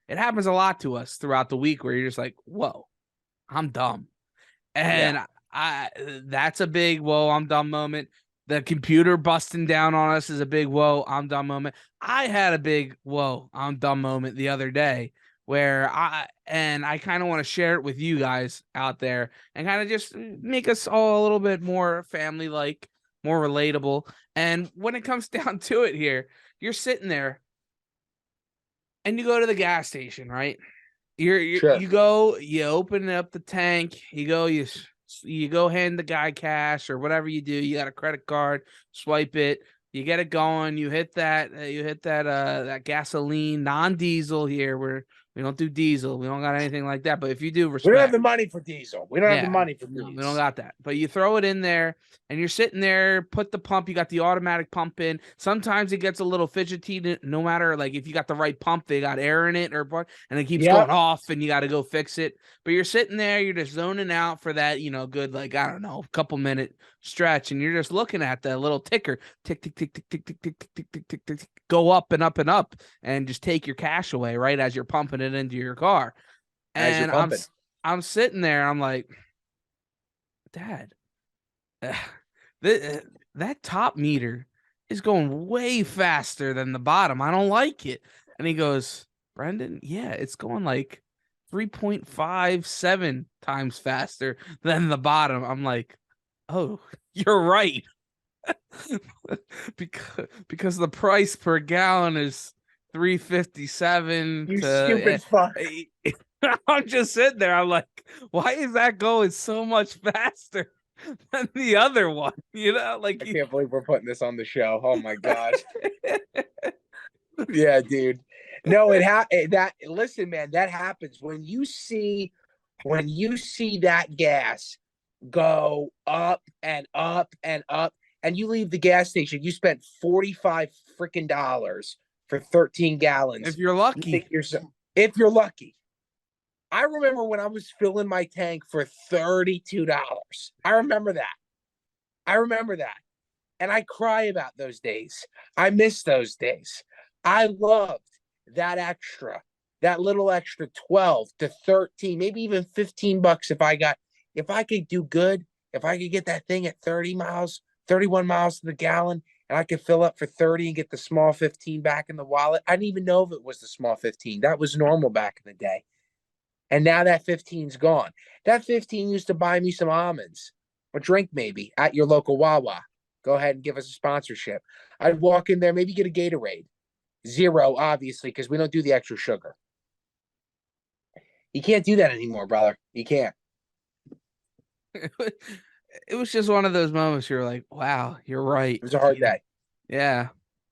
Speaker 2: it happens a lot to us throughout the week where you're just like, whoa, I'm dumb. And that's a big, whoa, I'm dumb moment. The computer busting down on us is a big, whoa, I'm dumb moment. I had a big, whoa, I'm dumb moment the other day where I kind of want to share it with you guys out there and kind of just make us all a little bit more family-like, more relatable. And when it comes down to it here, you're sitting there and you go to the gas station, right? You go, you open up the tank, you go hand the guy cash or whatever you do. You got a credit card, swipe it, you get it going, you hit that gasoline, non-diesel here where we don't do diesel. We don't got anything like that. But if you do, respect.
Speaker 1: We don't have the money for diesel. We don't have the money for diesel.
Speaker 2: We don't got that. But you throw it in there and you're sitting there, put the pump. You got the automatic pump in. Sometimes it gets a little fidgety. No matter like if you got the right pump, they got air in it and it keeps going off and you got to go fix it. But you're sitting there, you're just zoning out for that, good, like, I don't know, couple minute stretch. And you're just looking at the little ticker, tick, tick, tick, tick, tick, tick, tick, tick, tick, tick, tick, tick, go up and up and up and just take your cash away, right? As you're pumping it into your car. And I'm sitting there, I'm like, Dad, that top meter is going way faster than the bottom. I don't like it. And he goes, Brendan, yeah, it's going like 3.57 times faster than the bottom. I'm like, oh, you're right. because the price per gallon is $3.57.
Speaker 1: You stupid fuck.
Speaker 2: I'm just sitting there. I'm like, why is that going so much faster than the other one? Like
Speaker 1: I can't believe we're putting this on the show. Oh my god. Yeah, dude. No, listen, man, that happens when you see that gas go up and up and up, and you leave the gas station. You spent $45 freaking dollars for 13 gallons.
Speaker 2: If you're
Speaker 1: You
Speaker 2: lucky.
Speaker 1: think if you're lucky. I remember when I was filling my tank for $32. I remember that. And I cry about those days. I miss those days. I loved that little extra 12 to 13, maybe even $15 if I could do good, if I could get that thing at 30 miles, 31 miles to the gallon, and I could fill up for 30 and get the small 15 back in the wallet. I didn't even know if it was the small 15. That was normal back in the day. And now that 15's gone. That 15 used to buy me some almonds, a drink maybe at your local Wawa. Go ahead and give us a sponsorship. I'd walk in there, maybe get a Gatorade. Zero, obviously, because we don't do the extra sugar. You can't do that anymore, brother. You can't.
Speaker 2: It was just one of those moments you're like, wow, you're right.
Speaker 1: It was a hard day.
Speaker 2: Yeah.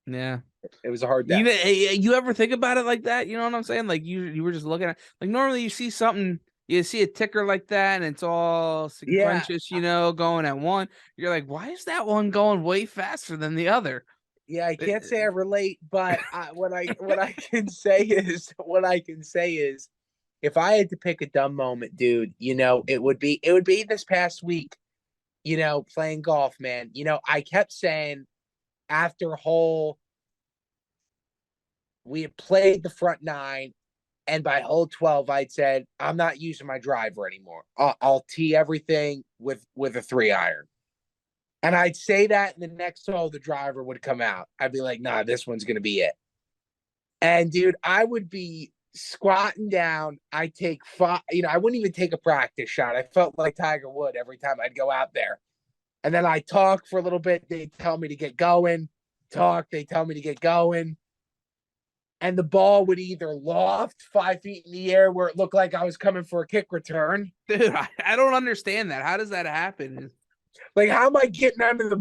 Speaker 2: Yeah.
Speaker 1: It was a hard day.
Speaker 2: You ever think about it like that? You know what I'm saying? Like you were just looking at, like, normally you see something, you see a ticker like that and it's all sequentious, going at one. You're like, why is that one going way faster than the other?
Speaker 1: Yeah, I can't say I relate, but what I can say is if I had to pick a dumb moment, dude, it would be this past week, playing golf, man. I kept saying after we had played the front 9, and by hole 12, I'd said, I'm not using my driver anymore. I'll tee everything with a 3-iron. And I'd say that, and the next hole, the driver would come out. I'd be like, nah, this one's going to be it. And, dude, I would be squatting down. I take 5, I wouldn't even take a practice shot. I felt like Tiger Wood every time I'd go out there. And then I talk for a little bit. They tell me to get going. They tell me to get going. And the ball would either loft 5 feet in the air where it looked like I was coming for a kick return.
Speaker 2: Dude, I don't understand that. How does that happen?
Speaker 1: Like, how am I getting under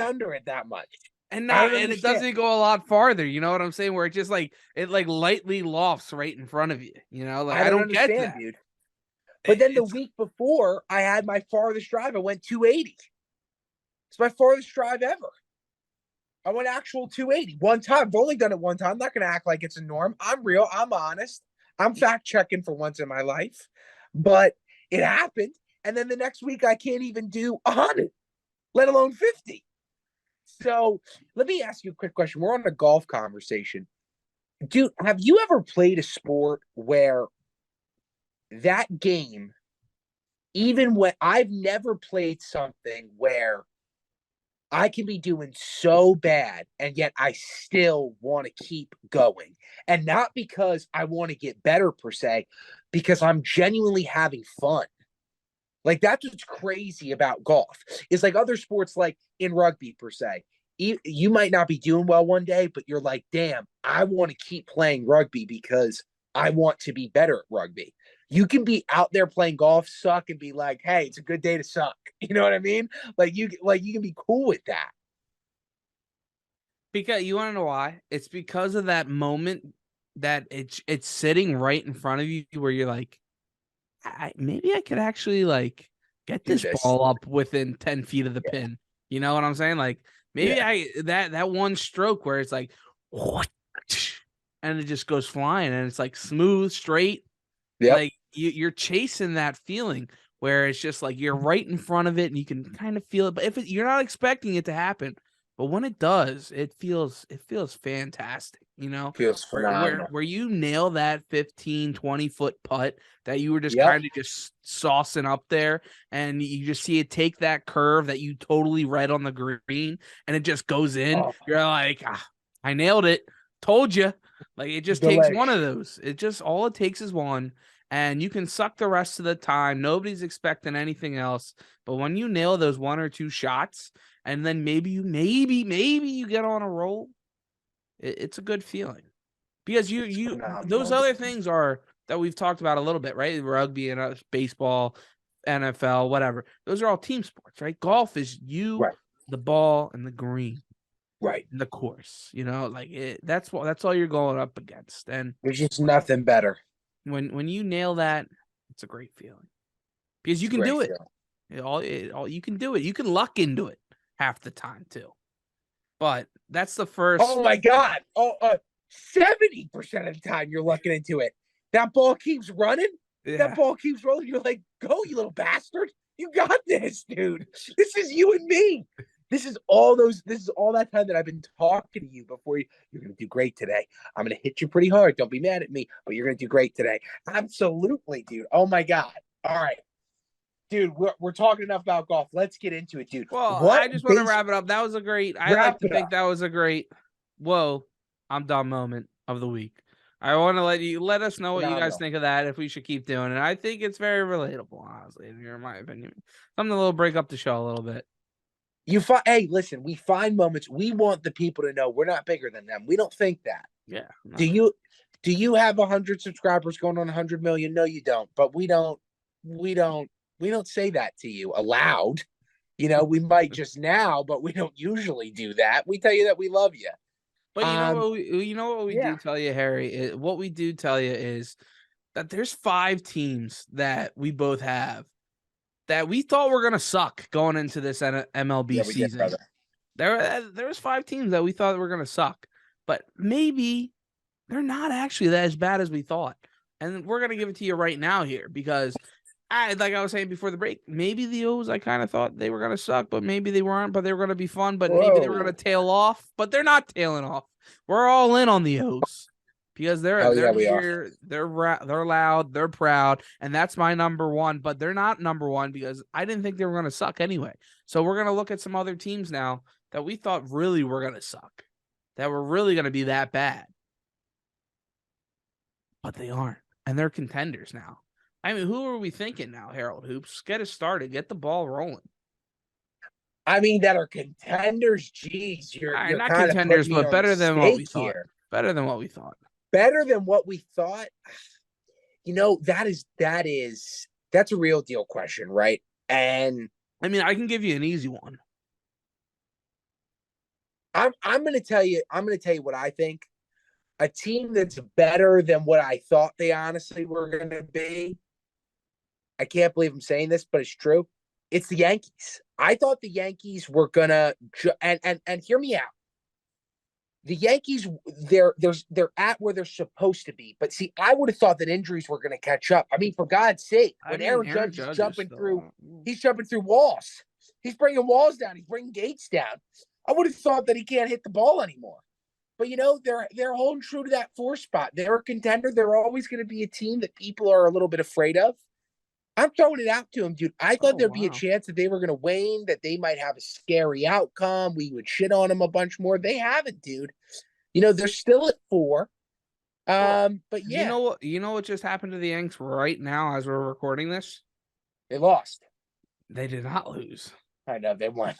Speaker 1: under it that much?
Speaker 2: And it doesn't go a lot farther. You know what I'm saying? Where it just it lightly lofts right in front of you. Like I don't get that,
Speaker 1: dude. But then the week before, I had my farthest drive. I went 280. It's my farthest drive ever. I went actual 280 one time. I've only done it one time. I'm not going to act like it's a norm. I'm real. I'm honest. I'm fact checking for once in my life. But it happened. And then the next week, I can't even do 100, let alone 50. So let me ask you a quick question. We're on a golf conversation. Dude, have you ever played a sport where that game, even when I've never played something where I can be doing so bad and yet I still want to keep going. And not because I want to get better per se, because I'm genuinely having fun. Like, that's what's crazy about golf. It's like other sports, like in rugby per se. You might not be doing well one day, but you're like, damn, I want to keep playing rugby because I want to be better at rugby. You can be out there playing golf, suck, and be like, hey, it's a good day to suck. You know what I mean? You can be cool with that.
Speaker 2: Because you want to know why? It's because of that moment that it's sitting right in front of you where you're like, maybe I could actually get this ball up within 10 feet of the pin. You know what I'm saying? Maybe that one stroke where it's like, and it just goes flying and it's smooth, straight. Yeah. You're chasing that feeling where it's just you're right in front of it and you can kind of feel it. But if you're not expecting it to happen, but when it does, it feels fantastic,
Speaker 1: Feels phenomenal.
Speaker 2: Where you nail that 15, 20-foot putt that you were just kind of just saucing up there and you just see it take that curve that you totally read on the green and it just goes in. Oh. You're like, I nailed it. Told you. It just takes one of those. All it takes is one. And you can suck the rest of the time. Nobody's expecting anything else. But when you nail those 1 or 2 shots, and then maybe you get on a roll, it's a good feeling. Because you those other things are that we've talked about a little bit, right? Rugby and baseball, NFL, whatever. Those are all team sports, right? Golf is the ball, and the green.
Speaker 1: Right.
Speaker 2: And the course. That's all you're going up against. And
Speaker 1: there's just nothing better.
Speaker 2: When you nail that, it's a great feeling because you can do it. All you can do it. You can luck into it half the time too. But that's the first.
Speaker 1: Oh my God. 70% of the time you're looking into it. That ball keeps running. That
Speaker 2: Yeah.
Speaker 1: ball keeps rolling. You're like, go, you little bastard. You got this, dude. This is you and me. This is all that time that I've been talking to you before you're going to do great today. I'm going to hit you pretty hard. Don't be mad at me, but you're going to do great today. Absolutely, dude. Oh my God. All right. Dude, we're talking enough about golf. Let's get into it, dude.
Speaker 2: Well,
Speaker 1: What
Speaker 2: I just want to wrap it up. That was a great. I like to think that was a great. Whoa, I'm done moment of the week. I want to let us know what you guys think of that. If we should keep doing it, I think it's very relatable, honestly. In my opinion, something a little break up the show a little bit.
Speaker 1: Hey, listen, we find moments. We want the people to know we're not bigger than them. We don't think that.
Speaker 2: Yeah.
Speaker 1: No. Do you have 100 subscribers going on 100 million? No, you don't. But we don't say that to you aloud. You know, we might just now, but we don't usually do that. We tell you that we love you.
Speaker 2: But you know what we do tell you, Harry? What we do tell you is that there's 5 teams that we both have that we thought were going to suck going into this MLB season. There was 5 teams that we thought were going to suck, but maybe they're not actually as bad as we thought. And we're going to give it to you right now here because like I was saying before the break, maybe the O's, I kind of thought they were going to suck, but maybe they weren't, but they were going to be fun, but maybe they were going to tail off, but they're not tailing off. We're all in on the O's because they're here, they're loud, they're proud, and that's my number one, but they're not number one because I didn't think they were going to suck anyway. So we're going to look at some other teams now that we thought really were going to suck, that were really going to be that bad, but they aren't, and they're contenders now. I mean, who are we thinking now, Harold Hoops? Get us started. Get the ball rolling.
Speaker 1: I mean, that are contenders. Jeez, you're
Speaker 2: not contenders, but better than what we thought. Better than what we thought.
Speaker 1: Better than what we thought. You know, that's a real deal question, right? And
Speaker 2: I mean, I can give you an easy one.
Speaker 1: I'm going to tell you what I think. A team that's better than what I thought they honestly were going to be. I can't believe I'm saying this, but it's true. It's the Yankees. I thought the Yankees were gonna and hear me out. The Yankees, they're at where they're supposed to be. But see, I would have thought that injuries were going to catch up. I mean, for God's sake, when Aaron Judge is jumping through, he's jumping through walls. He's bringing walls down. He's bringing gates down. I would have thought that he can't hit the ball anymore. But, you know, they're holding true to that 4 spot. They're a contender. They're always going to be a team that people are a little bit afraid of. I'm throwing it out to him, dude. I thought there'd be a chance that they were going to wane, that they might have a scary outcome. We would shit on them a bunch more. They haven't, dude. You know, they're still at 4. But yeah.
Speaker 2: You know what just happened to the Yanks right now as we're recording this?
Speaker 1: They lost.
Speaker 2: They did not lose.
Speaker 1: I know, they won.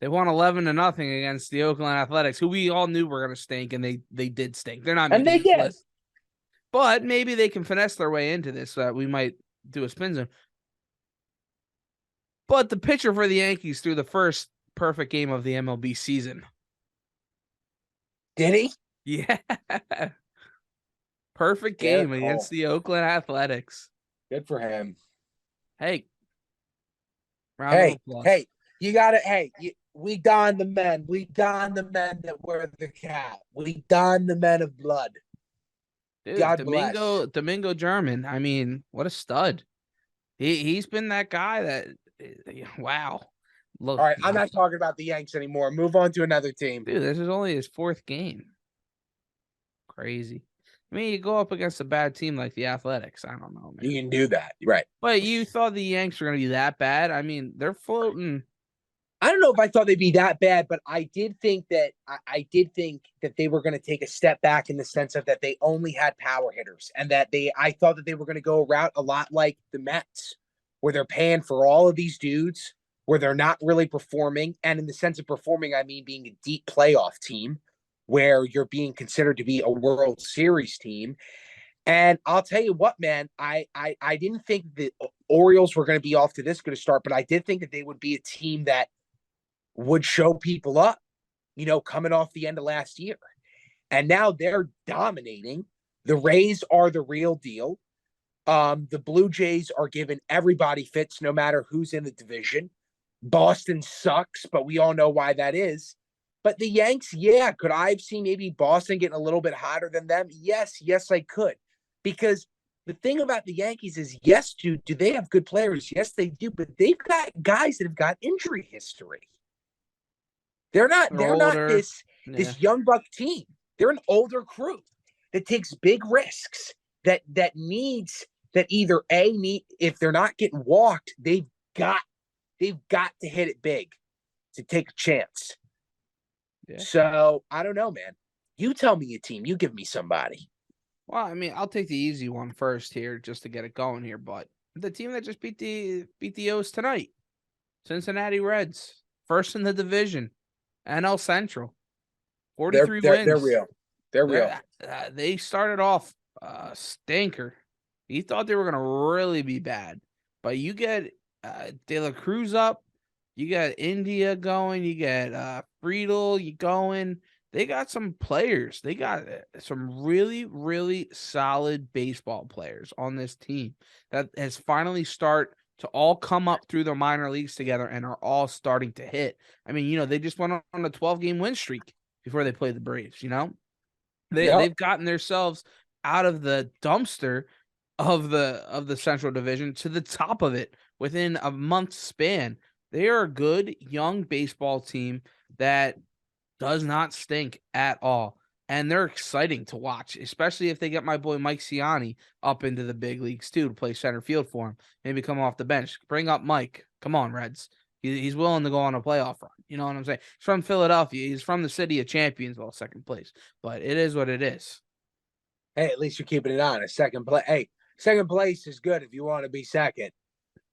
Speaker 2: They won 11-0 against the Oakland Athletics, who we all knew were going to stink, and they did stink. They're not making this list. But maybe they can finesse their way into this. We might do a spin zone. But the pitcher for the Yankees threw the first perfect game of the MLB season.
Speaker 1: Did he?
Speaker 2: Yeah. Perfect game against the Oakland Athletics.
Speaker 1: Good for him.
Speaker 2: Hey.
Speaker 1: You got it. We don the men. We don the men that wear the cap. We don the men of blood.
Speaker 2: Dude, Domingo German. I mean, what a stud. He's been that guy that wow. Look,
Speaker 1: all right, I'm not talking about the Yanks anymore. Move on to another team.
Speaker 2: Dude, this is only his 4th game. Crazy. I mean, you go up against a bad team like the Athletics. I don't know, man.
Speaker 1: You can do that, right?
Speaker 2: But you thought the Yanks were going to be that bad? I mean, they're floating.
Speaker 1: I don't know if I thought they'd be that bad, but I did think that they were going to take a step back in the sense of that they only had power hitters, and that I thought that they were going to go a route a lot like the Mets, where they're paying for all of these dudes, where they're not really performing. And in the sense of performing, I mean being a deep playoff team, where you're being considered to be a World Series team. And I'll tell you what, man, I didn't think the Orioles were going to be off to this good a start, but I did think that they would be a team that would show people up, you know, coming off the end of last year. And now they're dominating. The Rays are the real deal. The Blue Jays are giving everybody fits no matter who's in the division. Boston sucks, but we all know why that is. But the Yanks, yeah, could I have seen maybe Boston getting a little bit hotter than them? Yes, I could. Because the thing about the Yankees is, yes, dude, do they have good players? Yes, they do, but they've got guys that have got injury history. They're not
Speaker 2: They're
Speaker 1: they're not
Speaker 2: older.
Speaker 1: this
Speaker 2: Yeah.
Speaker 1: this young buck team. They're an older crew that takes big risks, that either if they're not getting walked, got they've got to hit it big to take a chance.
Speaker 2: Yeah.
Speaker 1: So I don't know, man. You tell me a team. You give me somebody.
Speaker 2: Well, I mean, I'll take the easy one first here just to get it going here. But the team that just beat the O's tonight, Cincinnati Reds, first in the division, NL Central, 43
Speaker 1: They're
Speaker 2: wins.
Speaker 1: real. They're real.
Speaker 2: They started off stinker. You thought they were gonna really be bad, but you get De La Cruz up, you got India going, you get Friedel, you going. They got some players. They got some really, really solid baseball players on this team that has finally start to all come up through the minor leagues together and are all starting to hit. I mean, they just went on a 12-game win streak before they played the Braves. They've gotten themselves out of the dumpster of the Central Division to the top of it within a month's span. They are a good young baseball team that does not stink at all. And they're exciting to watch, especially if they get my boy Mike Ciani up into the big leagues too to play center field for him. Maybe come off the bench. Bring up Mike. Come on, Reds. He's willing to go on a playoff run. You know what I'm saying? He's from Philadelphia. He's from the city of champions. Well, second place. But it is what it is.
Speaker 1: Hey, at least you're keeping it honest. Second place. Hey, second place is good if you want to be second.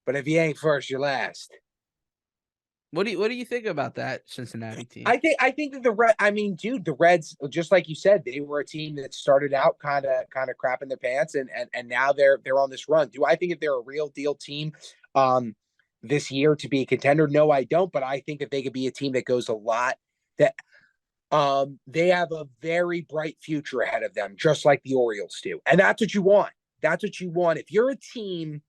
Speaker 1: But if you ain't first, you're last.
Speaker 2: What do you think about that Cincinnati team?
Speaker 1: I think that the Reds, just like you said, they were a team that started out kind of crapping their pants, and now they're on this run. Do I think that they're a real deal team this year to be a contender? No, I don't. But I think that they could be a team that goes a lot. That they have a very bright future ahead of them, just like the Orioles do, and that's what you want. That's what you want. If you're a team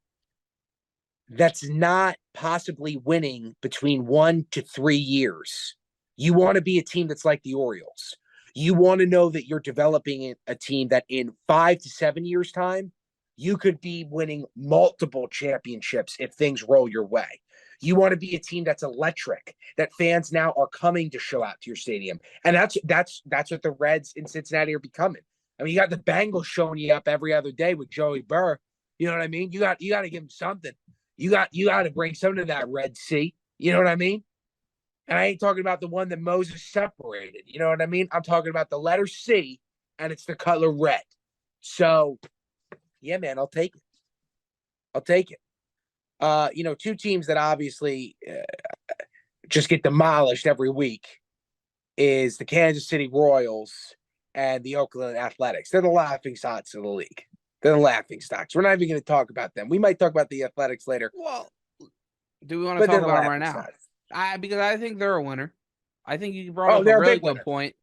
Speaker 1: that's not possibly winning between 1 to 3 years. You want to be a team that's like the Orioles. You want to know that you're developing a team that in 5 to 7 years' time, you could be winning multiple championships if things roll your way. You want to be a team that's electric, that fans now are coming to show out to your stadium. And that's what the Reds in Cincinnati are becoming. I mean, you got the Bengals showing you up every other day with Joey Burr. You know what I mean? You got to give them something. You got to bring some to that Red Sea. You know what I mean? And I ain't talking about the one that Moses separated. You know what I mean? I'm talking about the letter C, and it's the color red. So, yeah, man, I'll take it. I'll take it. Two teams that obviously just get demolished every week is the Kansas City Royals and the Oakland Athletics. They're the laughing stocks of the league. They're the laughing stocks. We're not even going to talk about them. We might talk about the Athletics later.
Speaker 2: Well, do we want to talk about them right now?
Speaker 1: Stocks.
Speaker 2: Because I think they're a winner. I think you brought up a really good point.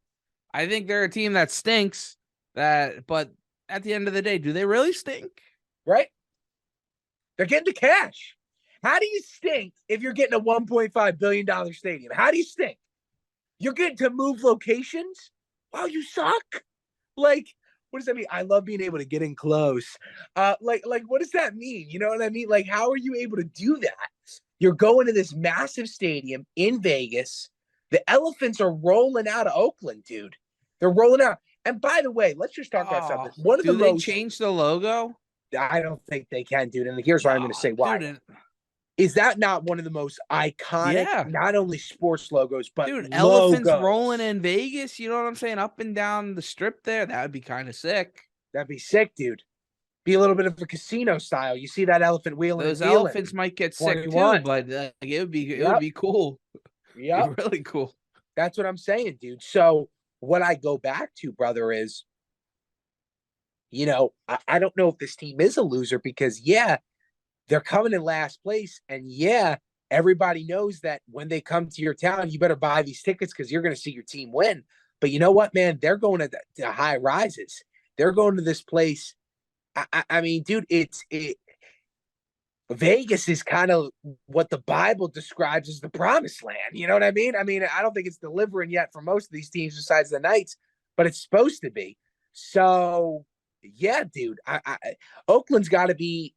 Speaker 2: I think they're a team that stinks. But at the end of the day, do they really stink?
Speaker 1: Right? They're getting the cash. How do you stink if you're getting a $1.5 billion stadium? How do you stink? You're getting to move locations? Wow, you suck. Like, what does that mean? I love being able to get in close. Like, what does that mean? You know what I mean? Like, how are you able to do that? You're going to this massive stadium in Vegas. The elephants are rolling out of Oakland, dude. They're rolling out. And by the way, let's just talk about something.
Speaker 2: Do they change the logo?
Speaker 1: I don't think they can, dude. And here's why I'm going to say why.
Speaker 2: Dude,
Speaker 1: is that not one of the most iconic, not only sports logos, but
Speaker 2: elephants rolling in Vegas? You know what I'm saying? Up and down the strip there. That would be kind of sick.
Speaker 1: That'd be sick, dude. Be a little bit of a casino style. You see that elephant wheeling.
Speaker 2: Those elephants might get sick too, but it would be cool.
Speaker 1: Yeah,
Speaker 2: really cool.
Speaker 1: That's what I'm saying, dude. So what I go back to, brother, is, I don't know if this team is a loser because, yeah, they're coming in last place. And, yeah, everybody knows that when they come to your town, you better buy these tickets because you're going to see your team win. But you know what, man? They're going to high rises. They're going to this place. I mean, dude, Vegas is kind of what the Bible describes as the promised land. You know what I mean? I mean, I don't think it's delivering yet for most of these teams besides the Knights, but it's supposed to be. So, yeah, dude, Oakland's got to be,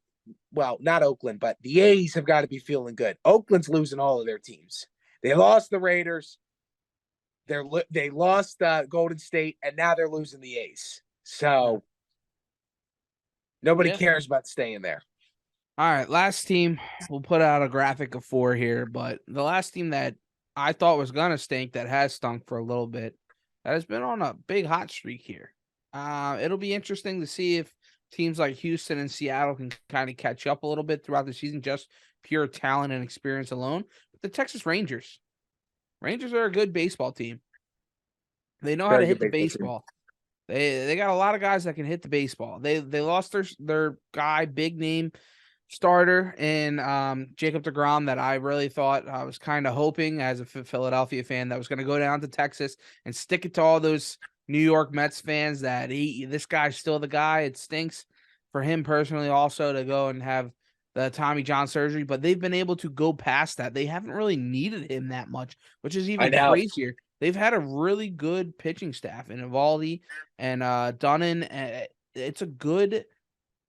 Speaker 1: well, not Oakland, but the A's have got to be feeling good. Oakland's losing all of their teams. They lost the Raiders. They lost Golden State, and now they're losing the A's. So nobody cares about staying there.
Speaker 2: All right, last team. We'll put out a graphic of 4 here, but the last team that I thought was gonna stink, that has stunk for a little bit, that has been on a big hot streak here. It'll be interesting to see if teams like Houston and Seattle can kind of catch up a little bit throughout the season, just pure talent and experience alone. But the Texas Rangers are a good baseball team. They know how to hit the baseball. They got a lot of guys that can hit the baseball. They lost their guy, big name starter in Jacob deGrom, that I really thought, I was kind of hoping as a Philadelphia fan that was going to go down to Texas and stick it to all those New York Mets fans that this guy's still the guy. It stinks for him personally also to go and have the Tommy John surgery, but they've been able to go past that. They haven't really needed him that much, which is even crazier. They've had a really good pitching staff in Evaldi and Dunnan. It's a good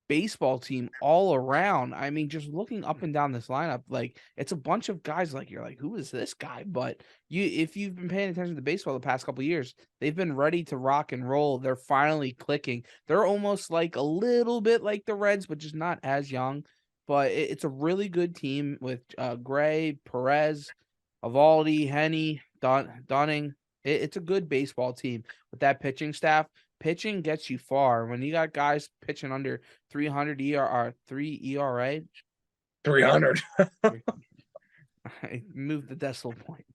Speaker 2: baseball team all around. I mean, just looking up and down this lineup, like, it's a bunch of guys like you're like, who is this guy? But if you've been paying attention to baseball the past couple of years, they've been ready to rock and roll. They're finally clicking. They're almost like a little bit like the Reds, but just not as young. But it's a really good team with Gray, Perez, Evaldi, Henny, Dunning. It's a good baseball team with that pitching staff. Pitching gets you far. When you got guys pitching under 300 ERA,
Speaker 1: 300.
Speaker 2: I moved the decimal point.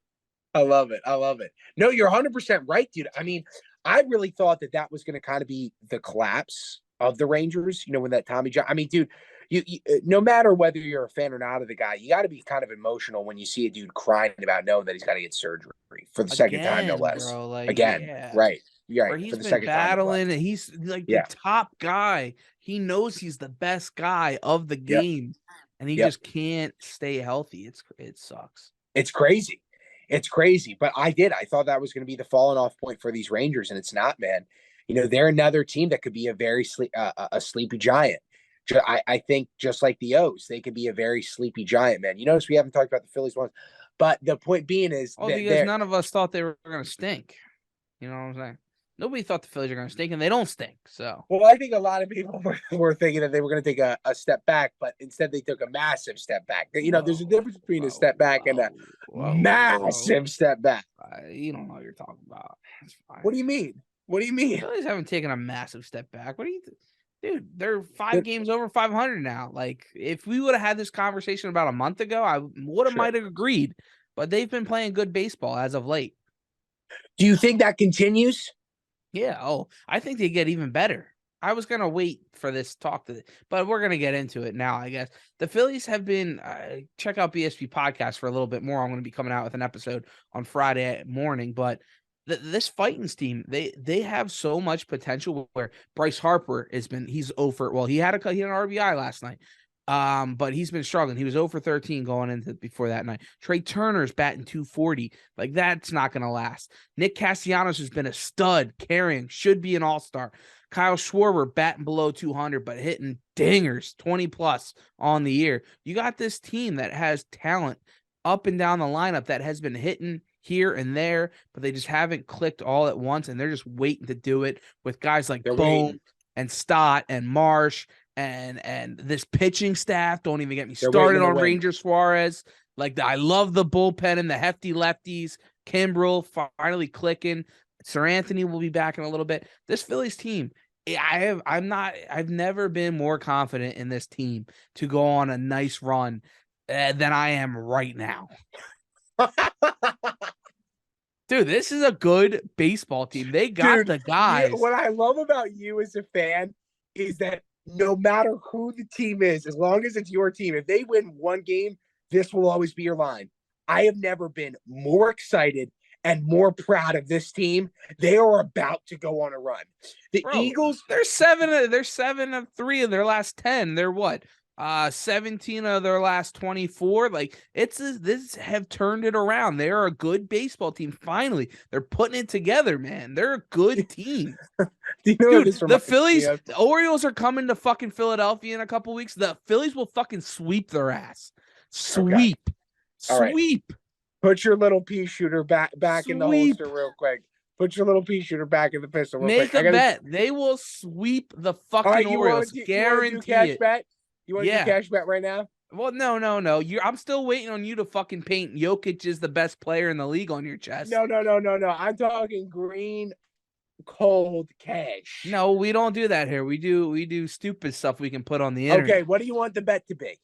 Speaker 1: I love it. No, you're 100% right, dude. I mean, I really thought that was going to kind of be the collapse of the Rangers, when that Tommy John, I mean, dude, you no matter whether you're a fan or not of the guy, you got to be kind of emotional when you see a dude crying about knowing that he's got to get surgery for the second time, no less.
Speaker 2: Bro, like,
Speaker 1: again,
Speaker 2: yeah.
Speaker 1: Right. Right.
Speaker 2: Where he's been battling, and he's like the top guy. He knows he's the best guy of the game, and he just can't stay healthy. It sucks.
Speaker 1: It's crazy. But I thought that was going to be the falling off point for these Rangers, and it's not, man. They're another team that could be a very sleepy giant. I think just like the O's, they could be a very sleepy giant, man. You notice we haven't talked about the Phillies ones, but the point being is,
Speaker 2: because none of us thought they were going to stink. You know what I'm saying? Nobody thought the Phillies are going to stink, and they don't stink. So,
Speaker 1: well, I think a lot of people were thinking that they were going to take a step back, but instead they took a massive step back. There's a difference between a step back and a massive step back.
Speaker 2: You don't know what you're talking about.
Speaker 1: What do you mean? The
Speaker 2: Phillies haven't taken a massive step back. What do you Dude, they're 5 games over 500 now. Like, if we would have had this conversation about a month ago, I might have agreed. But they've been playing good baseball as of late.
Speaker 1: Do you think that continues?
Speaker 2: Yeah. Oh, I think they get even better. I was going to wait for this talk, but we're going to get into it now, I guess. The Phillies have been, check out BSP Podcast for a little bit more. I'm going to be coming out with an episode on Friday morning, but this Fightins team, they have so much potential, where Bryce Harper he's over. Well, he had an RBI last night. But he's been struggling. He was 0 for 13 going into before that night. Trey Turner's batting .240. Like, that's not going to last. Nick Castellanos has been a stud, carrying, should be an all-star. Kyle Schwarber batting below 200, but hitting dingers, 20+ on the year. You got this team that has talent up and down the lineup that has been hitting here and there, but they just haven't clicked all at once, and they're just waiting to do it with guys like Bohm and Stott and Marsh. And this pitching staff, don't even get me started on Ranger Suarez. Like, I love the bullpen and the hefty lefties. Kimbrel finally clicking. Sir Anthony will be back in a little bit. This Phillies team, I've never been more confident in this team to go on a nice run than I am right now. Dude, this is a good baseball team. They got the guys.
Speaker 1: What I love about you as a fan is that no matter who the team is, as long as it's your team, if they win one game, this will always be your line. I have never been more excited and more proud of this team. They are about to go on a run. The Eagles,
Speaker 2: they're 7 of 3 of their last 10. They're what? 17 of their last 24. Like this have turned it around. They're a good baseball team. Finally, they're putting it together, man. They're a good team.
Speaker 3: Do you know
Speaker 2: Dude,
Speaker 3: what this
Speaker 2: the
Speaker 3: reminds
Speaker 2: Phillies,
Speaker 3: me of?
Speaker 2: the Orioles are coming to fucking Philadelphia in a couple weeks. The Phillies will fucking sweep their ass. Sweep.
Speaker 3: All right.
Speaker 2: Sweep.
Speaker 3: Put your little pea shooter back in the
Speaker 2: Sweep.
Speaker 3: holster real quick. Put your little pea shooter back in the pistol real
Speaker 2: Make
Speaker 3: quick.
Speaker 2: a bet. They will sweep the fucking
Speaker 3: right,
Speaker 2: Orioles.
Speaker 3: you
Speaker 2: Guarantee
Speaker 3: want to do cash
Speaker 2: it.
Speaker 3: bet? You want to do cash bet right now?
Speaker 2: Well, no. I'm still waiting on you to fucking paint Jokic is the best player in the league on your chest.
Speaker 3: No. I'm talking green, cold cash.
Speaker 2: No, we don't do that here. We do stupid stuff we can put on the internet.
Speaker 3: Okay, what do you want the bet to be?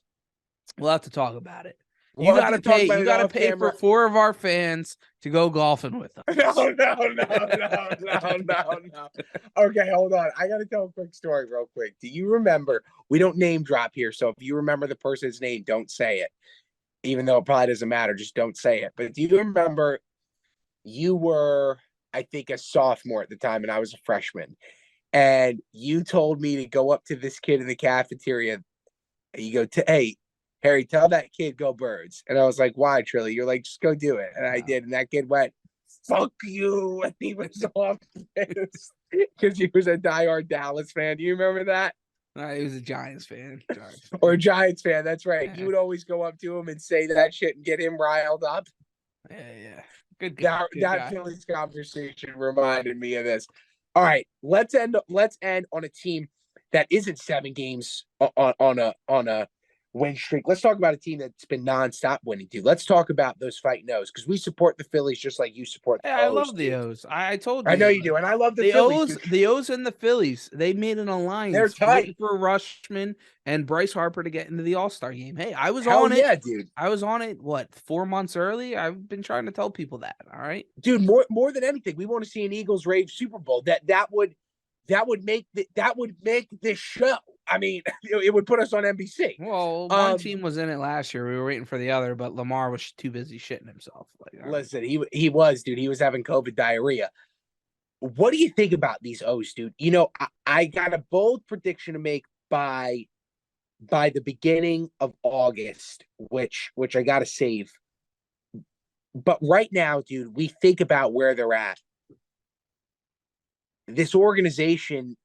Speaker 2: We'll have to talk about it.
Speaker 3: We'll
Speaker 2: You gotta pay for 4 of our fans to go golfing with us.
Speaker 3: No. Okay, hold on. I gotta tell a quick story real quick. Do you remember? We don't name drop here, so if you remember the person's name, don't say it. Even though it probably doesn't matter, just don't say it. But do you remember you were, I think, a sophomore at the time, and I was a freshman, and you told me to go up to this kid in the cafeteria, and you go, hey, Harry, tell that kid go Birds. And I was like, why, Trilly? You're like, just go do it. And I did. And that kid went, fuck you. And he was off because he was a diehard Dallas fan. Do you remember that?
Speaker 2: He was a Giants fan.
Speaker 3: Or a Giants fan. That's right.
Speaker 2: Yeah.
Speaker 3: You would always go up to him and say that shit and get him riled up.
Speaker 2: Yeah. Good guy.
Speaker 3: That Phillies conversation reminded me of this. All right. Let's end on a team that isn't 7 games on a win streak. Let's talk about a team that's been nonstop winning, dude. Let's talk about those fighting O's because we support the Phillies just like you support the O's.
Speaker 2: I love the O's. I told you.
Speaker 3: I know you do, and I love the Phillies.
Speaker 2: The O's and the Phillies. They made an alliance.
Speaker 3: They're tight
Speaker 2: for Rushman and Bryce Harper to get into the All-Star game. Hey, I was
Speaker 3: on
Speaker 2: it.
Speaker 3: Yeah, dude.
Speaker 2: I was on it. What, 4 months early? I've been trying to tell people that. All right,
Speaker 3: dude. More than anything, we want to see an Eagles-Rays Super Bowl. That would make this show. I mean, it would put us on NBC.
Speaker 2: Well, one team was in it last year. We were waiting for the other, but Lamar was too busy shitting himself.
Speaker 3: Listen, he was, dude. He was having COVID diarrhea. What do you think about these O's, dude? You know, I got a bold prediction to make by the beginning of August, which I got to save. But right now, dude, we think about where they're at. This organization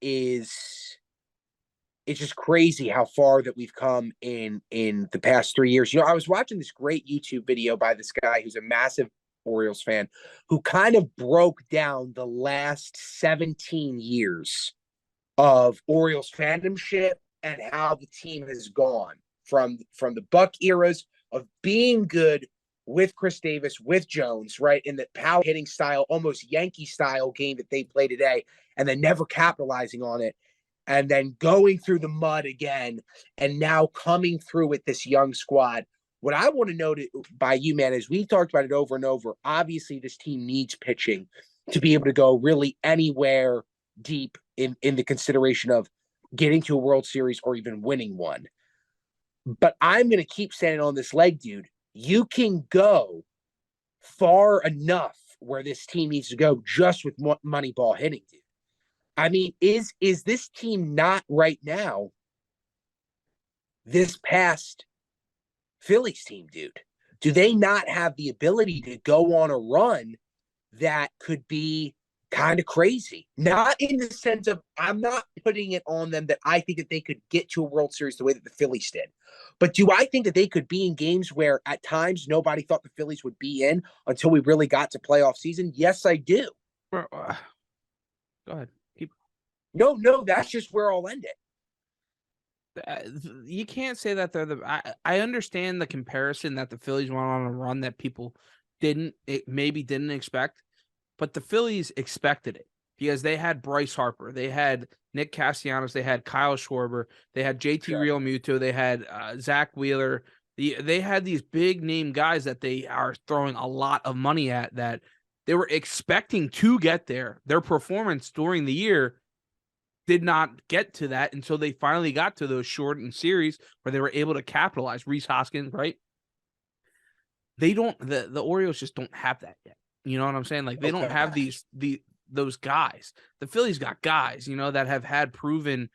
Speaker 3: it's just crazy how far that we've come in the past 3 years. You know, I was watching this great YouTube video by this guy who's a massive Orioles fan who kind of broke down the last 17 years of Orioles fandomship and how the team has gone from the Buck eras of being good with Chris Davis, with Jones, right, in the power hitting style, almost Yankee style game that they play today, and then never capitalizing on it. And then going through the mud again, and now coming through with this young squad. What I want to know by you, man, is we've talked about it over and over. Obviously, this team needs pitching to be able to go really anywhere deep in the consideration of getting to a World Series or even winning one. But I'm going to keep standing on this leg, dude. You can go far enough where this team needs to go just with Moneyball hitting, dude. I mean, is this team not right now this past Phillies team, dude? Do they not have the ability to go on a run that could be kind of crazy? Not in the sense of, I'm not putting it on them that I think that they could get to a World Series the way that the Phillies did. But do I think that they could be in games where at times nobody thought the Phillies would be in until we really got to playoff season? Yes, I do.
Speaker 2: Go ahead.
Speaker 3: No, that's just where I'll end
Speaker 2: it. You can't say that they're I understand the comparison that the Phillies went on a run that people maybe didn't expect, but the Phillies expected it because they had Bryce Harper, they had Nick Castellanos, they had Kyle Schwarber, they had JT Realmuto, they had Zach Wheeler. They had these big name guys that they are throwing a lot of money at that they were expecting to get there. Their performance during the year did not get to that until they finally got to those shortened series where they were able to capitalize. Rhys Hoskins, right? They don't. The Orioles just don't have that yet. You know what I'm saying? Like they don't have those guys. The Phillies got guys, that have had proven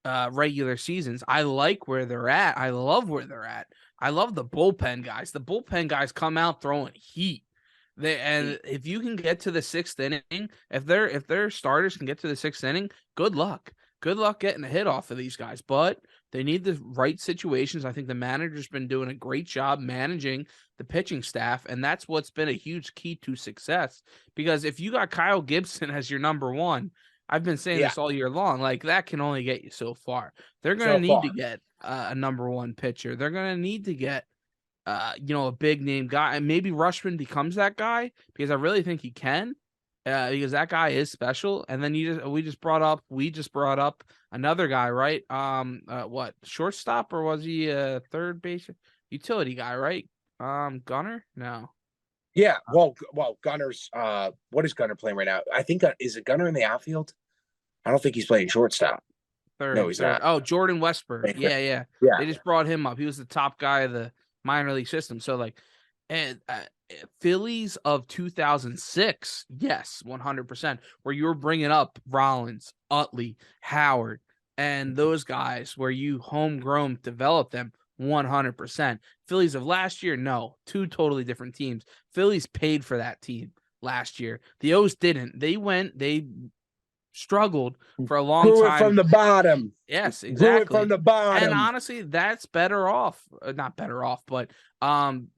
Speaker 2: regular seasons. I like where they're at. I love where they're at. I love the bullpen guys. The bullpen guys come out throwing heat. And if you can get to the 6th inning, if their starters can get to the 6th inning, good luck. Good luck getting a hit off of these guys. But they need the right situations. I think the manager's been doing a great job managing the pitching staff, and that's what's been a huge key to success. Because if you got Kyle Gibson as your number one, I've been saying this all year long, like that can only get you so far. They're going to need to get a number one pitcher. They're going to need to get a big name guy, and maybe Rushman becomes that guy, because I really think he can, because that guy is special. And then we just brought up another guy, right? What, shortstop, or was he a third base utility guy, right? Gunner? No.
Speaker 3: Yeah, well, Gunner's what is Gunner playing right now? I think is it Gunner in the outfield? I don't think he's playing shortstop. No, he's not.
Speaker 2: Oh, Jordan Westburg. Yeah. They just brought him up. He was the top guy of the minor league system. So like, and Phillies of 2006, yes, 100%. Where you were bringing up Rollins, Utley, Howard, and those guys, where you homegrown developed them. 100%. Phillies of last year, no, two totally different teams. Phillies paid for that team last year. The O's didn't. They struggled for a long time
Speaker 3: from the bottom.
Speaker 2: Yes, exactly.
Speaker 3: From the bottom.
Speaker 2: And honestly, that's better off. Not better off, but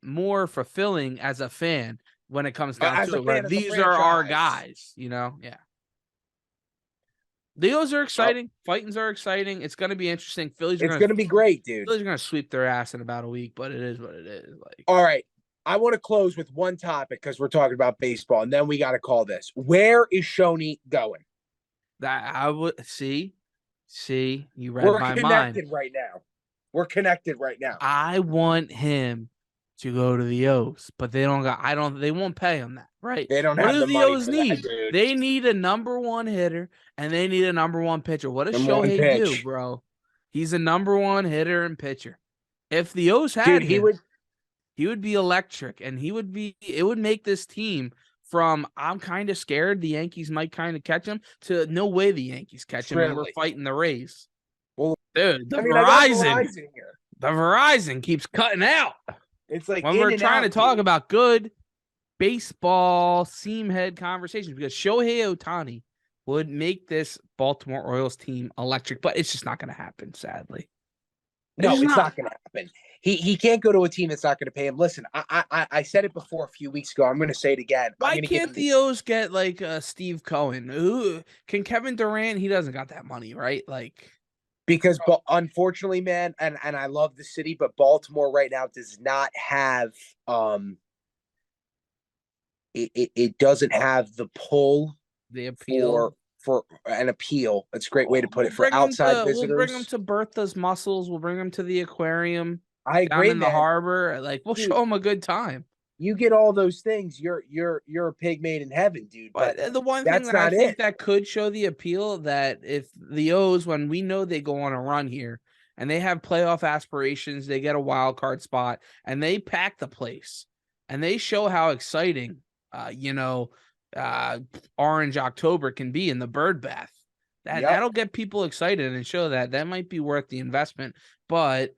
Speaker 2: more fulfilling as a fan when it comes down to it. Where these are our guys, Yeah. The O's are exciting. Fightings are exciting. It's going to be interesting. It's going
Speaker 3: to be great, dude.
Speaker 2: Phillies are going to sweep their ass in about a week, but it is what it is. Like,
Speaker 3: all right. I want to close with one topic because we're talking about baseball, and then we got to call this. Where is Shoney going?
Speaker 2: That I would see. You read my mind.
Speaker 3: We're connected right now.
Speaker 2: I want him to go to the O's, but they won't pay him that, right?
Speaker 3: They don't have the money.
Speaker 2: What do the O's need? They need a number one hitter, and they need a number one pitcher. What does Shohei do, bro? He's a number one hitter and pitcher. If the O's had him, he would be electric, and it would make this team from I'm kind of scared the Yankees might kind of catch him to no way the Yankees catch him, and we're fighting the Rays.
Speaker 3: Well,
Speaker 2: dude, the Verizon keeps cutting out.
Speaker 3: It's like
Speaker 2: when we're trying to talk about good baseball seam head conversations, because Shohei Ohtani would make this Baltimore Orioles team electric, but it's just not going to happen, sadly.
Speaker 3: No, it's not going to happen. He can't go to a team that's not going to pay him. Listen, I said it before a few weeks ago. I'm going to say it again.
Speaker 2: Why can't the O's get like Steve Cohen? Ooh, can Kevin Durant? He doesn't got that money, right? Like,
Speaker 3: because unfortunately, man, and I love the city, but Baltimore right now does not have it doesn't have the pull,
Speaker 2: the appeal
Speaker 3: for an appeal. It's a great way to put it for outside visitors.
Speaker 2: We'll bring them to Bertha's Mussels. We'll bring them to the aquarium.
Speaker 3: I agree,
Speaker 2: down in the harbor. Like, we'll show them a good time.
Speaker 3: You get all those things, you're a pig made in heaven, dude.
Speaker 2: But the one thing that I think that could show the appeal, that if the O's, when we know they go on a run here and they have playoff aspirations, they get a wild card spot and they pack the place and they show how exciting, Orange October can be in the bird bath. That'll get people excited and show that might be worth the investment. But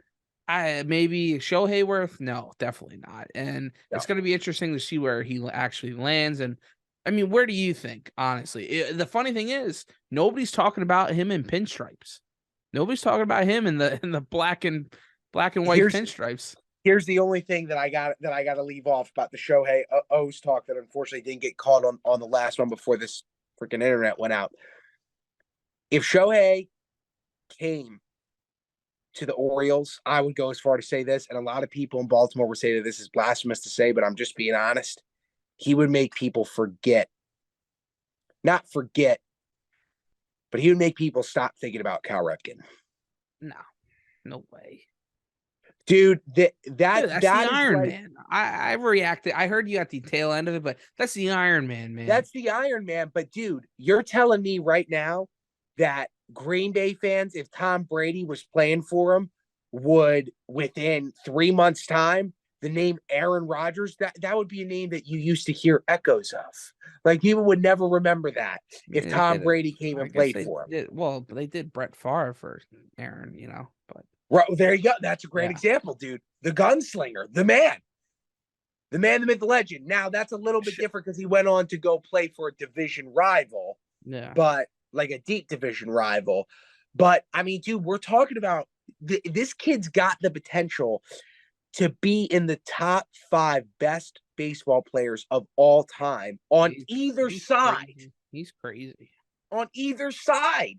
Speaker 2: maybe Shohei worth? No, definitely not. And it's going to be interesting to see where he actually lands. And I mean, where do you think, honestly? The funny thing is, nobody's talking about him in pinstripes. Nobody's talking about him in the black and white pinstripes.
Speaker 3: Here's the only thing that I got to leave off about the Shohei O's talk that unfortunately didn't get caught on the last one before this freaking internet went out. If Shohei came to the Orioles, I would go as far to say this, and a lot of people in Baltimore would say that this is blasphemous to say, but I'm just being honest. He would make people not forget, but he would make people stop thinking about Cal Ripken.
Speaker 2: No way.
Speaker 3: Dude, that's
Speaker 2: the Iron Man. I reacted. I heard you at the tail end of it, but that's the Iron Man, man.
Speaker 3: That's the Iron Man. But dude, you're telling me right now that Green Bay fans, if Tom Brady was playing for him, would within 3 months' time, the name Aaron Rodgers, that would be a name that you used to hear echoes of. Like people would never remember that if Tom Brady came and played for him.
Speaker 2: But they did Brett Favre for Aaron, but
Speaker 3: right there you go. That's a great
Speaker 2: Yeah.
Speaker 3: example, dude. The gunslinger, the man, the myth, the legend. Now that's a little bit different because he went on to go play for a division rival, but like a deep division rival. But I mean, dude, we're talking about this kid's got the potential to be in the top 5 best baseball players of all time on either side.
Speaker 2: Crazy. He's crazy.
Speaker 3: On either side.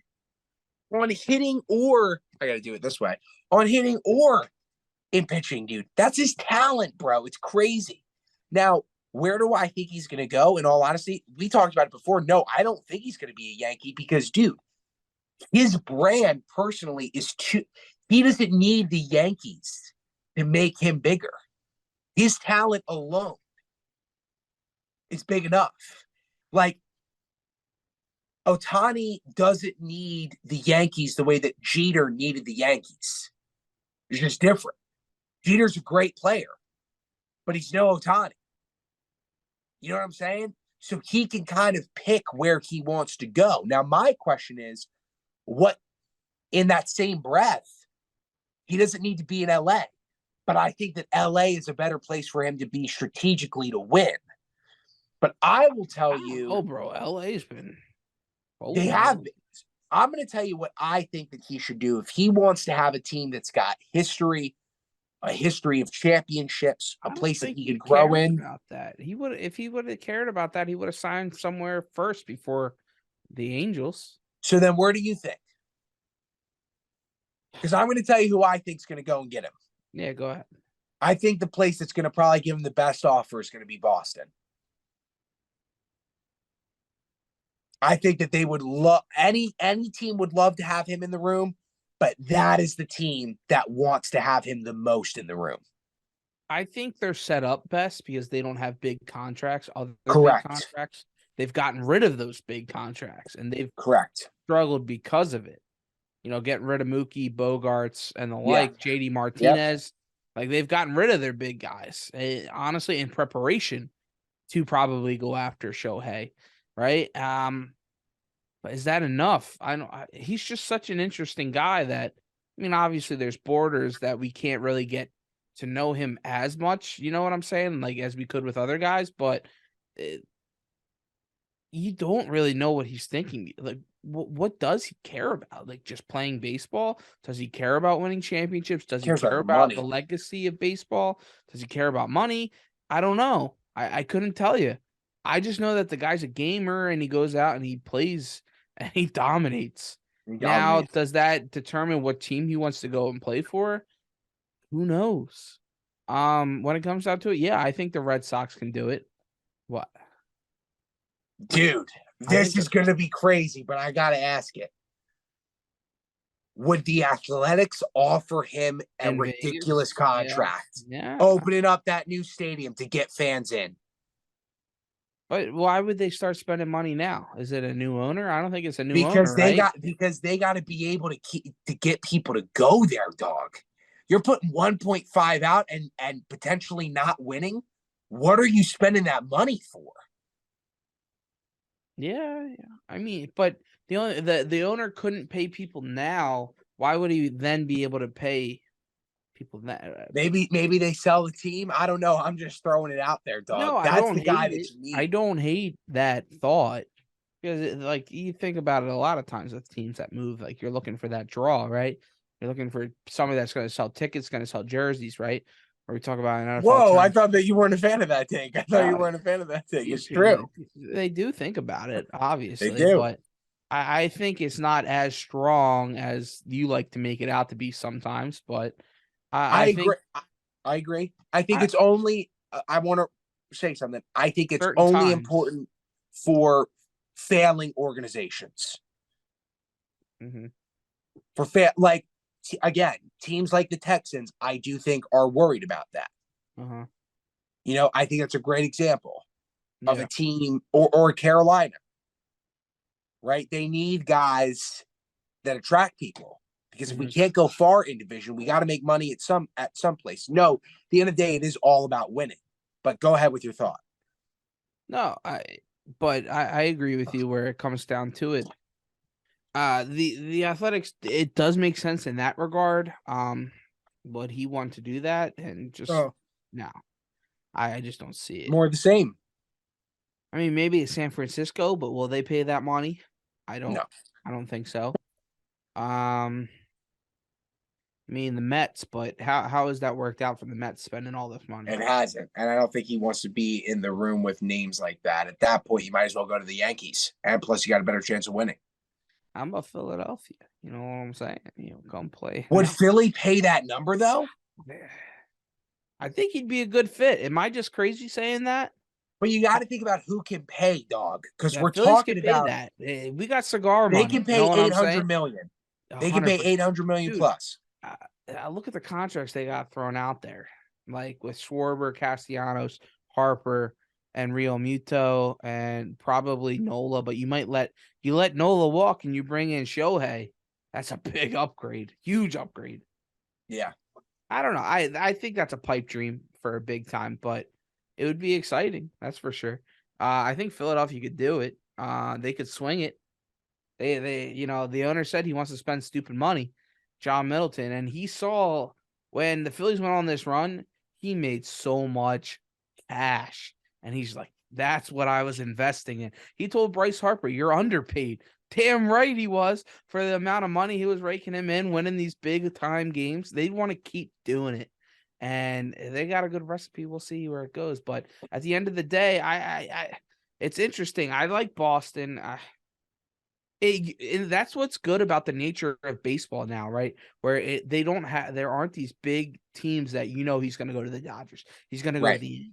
Speaker 3: On hitting or, I got to do it this way, on hitting or in pitching, dude. That's his talent, bro. It's crazy. Now, where do I think he's going to go? In all honesty, we talked about it before. No, I don't think he's going to be a Yankee because, dude, his brand personally is too, he doesn't need the Yankees to make him bigger. His talent alone is big enough. Like, Ohtani doesn't need the Yankees the way that Jeter needed the Yankees. It's just different. Jeter's a great player, but he's no Ohtani. You know what I'm saying? So he can kind of pick where he wants to go. Now, my question is, what in that same breath, he doesn't need to be in LA. But I think that LA is a better place for him to be strategically to win. But I will tell you.
Speaker 2: Oh, bro, LA's been.
Speaker 3: They have been. I'm going to tell you what I think that he should do. If he wants to have a team that's got history, a history of championships, a place that he could grow in.
Speaker 2: About that. If he would have cared about that, he would have signed somewhere first before the Angels.
Speaker 3: So then where do you think? Because I'm going to tell you who I think is going to go and get him.
Speaker 2: Yeah, go ahead.
Speaker 3: I think the place that's going to probably give him the best offer is going to be Boston. I think that they would love any team would love to have him in the room, but that is the team that wants to have him the most in the room.
Speaker 2: I think they're set up best because they don't have big contracts.
Speaker 3: Correct.
Speaker 2: Big contracts. They've gotten rid of those big contracts, and they've struggled because of it. Getting rid of Mookie, Bogarts, and the like, JD Martinez. Like, they've gotten rid of their big guys, honestly, in preparation to probably go after Shohei, right? But is that enough? He's just such an interesting guy that, obviously there's borders that we can't really get to know him as much, you know what I'm saying? Like, as we could with other guys, but you don't really know what he's thinking. Like, what does he care about? Like, just playing baseball? Does he care about winning championships? Does he care about the legacy of baseball? Does he care about money? I don't know. I couldn't tell you. I just know that the guy's a gamer and he goes out and he plays and he dominates. Now, does that determine what team he wants to go and play for? Who knows? When it comes down to it, yeah, I think the Red Sox can do it. What?
Speaker 3: Dude, this is going to be crazy, but I got to ask it. Would the Athletics offer him a ridiculous contract?
Speaker 2: Yeah.
Speaker 3: Opening up that new stadium to get fans in.
Speaker 2: But why would they start spending money now? Is it a new owner? I don't think it's a new
Speaker 3: owner,
Speaker 2: right?
Speaker 3: Because they got to be able to get people to go there, dog. You're putting 1.5 out and potentially not winning. What are you spending that money for?
Speaker 2: Yeah. But the owner couldn't pay people now. Why would he then be able to pay people that?
Speaker 3: Maybe they sell the team. I don't know. I'm just throwing it out there, dog.
Speaker 2: No,
Speaker 3: that's the guy that you need.
Speaker 2: I don't hate that thought because, like, you think about it a lot of times with teams that move. Like, you're looking for that draw, right? You're looking for somebody that's going to sell tickets, going to sell jerseys, right? Or we talk about an NFL.
Speaker 3: Whoa, I thought that you weren't a fan of that take. I thought you weren't a fan of that take. It's true.
Speaker 2: They do think about it, obviously.
Speaker 3: They do.
Speaker 2: But I think it's not as strong as you like to make it out to be sometimes. But I agree.
Speaker 3: I agree. I think it's only I want to say something. I think it's only important for failing organizations.
Speaker 2: Mm-hmm.
Speaker 3: Again, teams like the Texans, I do think are worried about that.
Speaker 2: Uh-huh.
Speaker 3: I think that's a great example of a team or Carolina, right? They need guys that attract people Because if we can't go far in division, we got to make money at some place. No, at the end of the day, it is all about winning. But go ahead with your thought.
Speaker 2: No, I agree with you where it comes down to it. The Athletics, it does make sense in that regard. But he wanted to do that and just no. I just don't see it.
Speaker 3: More of the same.
Speaker 2: I mean, maybe it's San Francisco, but will they pay that money? I don't think so. I mean the Mets, but how has that worked out for the Mets spending all this money?
Speaker 3: It hasn't. And I don't think he wants to be in the room with names like that. At that point, you might as well go to the Yankees. And plus you got a better chance of winning.
Speaker 2: I'm a Philadelphia. You know what I'm saying? Come play.
Speaker 3: Would Philly pay that number though?
Speaker 2: I think he'd be a good fit. Am I just crazy saying that?
Speaker 3: But you got to think about who can pay, dog. Because we're
Speaker 2: Phillies
Speaker 3: talking about
Speaker 2: that. We got cigar money.
Speaker 3: They can pay $800 million. They can pay $800 million plus.
Speaker 2: I look at the contracts they got thrown out there, like with Schwarber, Castellanos, Harper, and Real Muto, and probably Nola. But you let Nola walk and you bring in Shohei. That's a big upgrade, huge upgrade.
Speaker 3: Yeah,
Speaker 2: I don't know. I think that's a pipe dream for a big time, but it would be exciting. That's for sure. I think Philadelphia could do it. They could swing it. They the owner said he wants to spend stupid money, John Middleton, and he saw when the Phillies went on this run, he made so much cash, and he's like, that's what I was investing in. He told Bryce Harper, "You're underpaid." Damn right he was for the amount of money he was raking him in, winning these big time games. They want to keep doing it. And they got a good recipe. We'll see where it goes. But at the end of the day, I it's interesting. I like Boston. That's what's good about the nature of baseball now, right? Where there aren't these big teams that he's going to go to the Dodgers. He's going to go to the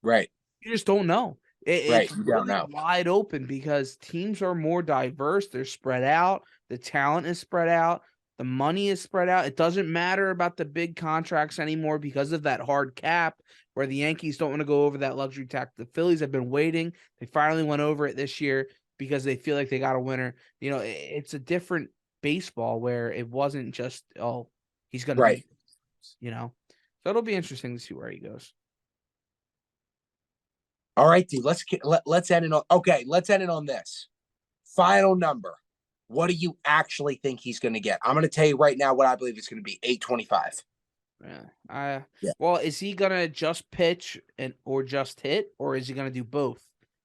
Speaker 3: right.
Speaker 2: You just don't know. It's
Speaker 3: really
Speaker 2: wide open because teams are more diverse. They're spread out. The talent is spread out. The money is spread out. It doesn't matter about the big contracts anymore because of that hard cap where the Yankees don't want to go over that luxury tax. The Phillies have been waiting. They finally went over it this year because they feel like they got a winner. It's a different baseball where it wasn't just, he's going to So it'll be interesting to see where he goes.
Speaker 3: All right, dude. Let's end it on. Okay, let's end it on this. Final number. What do you actually think he's going to get? I'm going to tell you right now what I believe it's going to be. $825.
Speaker 2: Yeah. Well, is he going to just pitch or just hit, or is he going to do both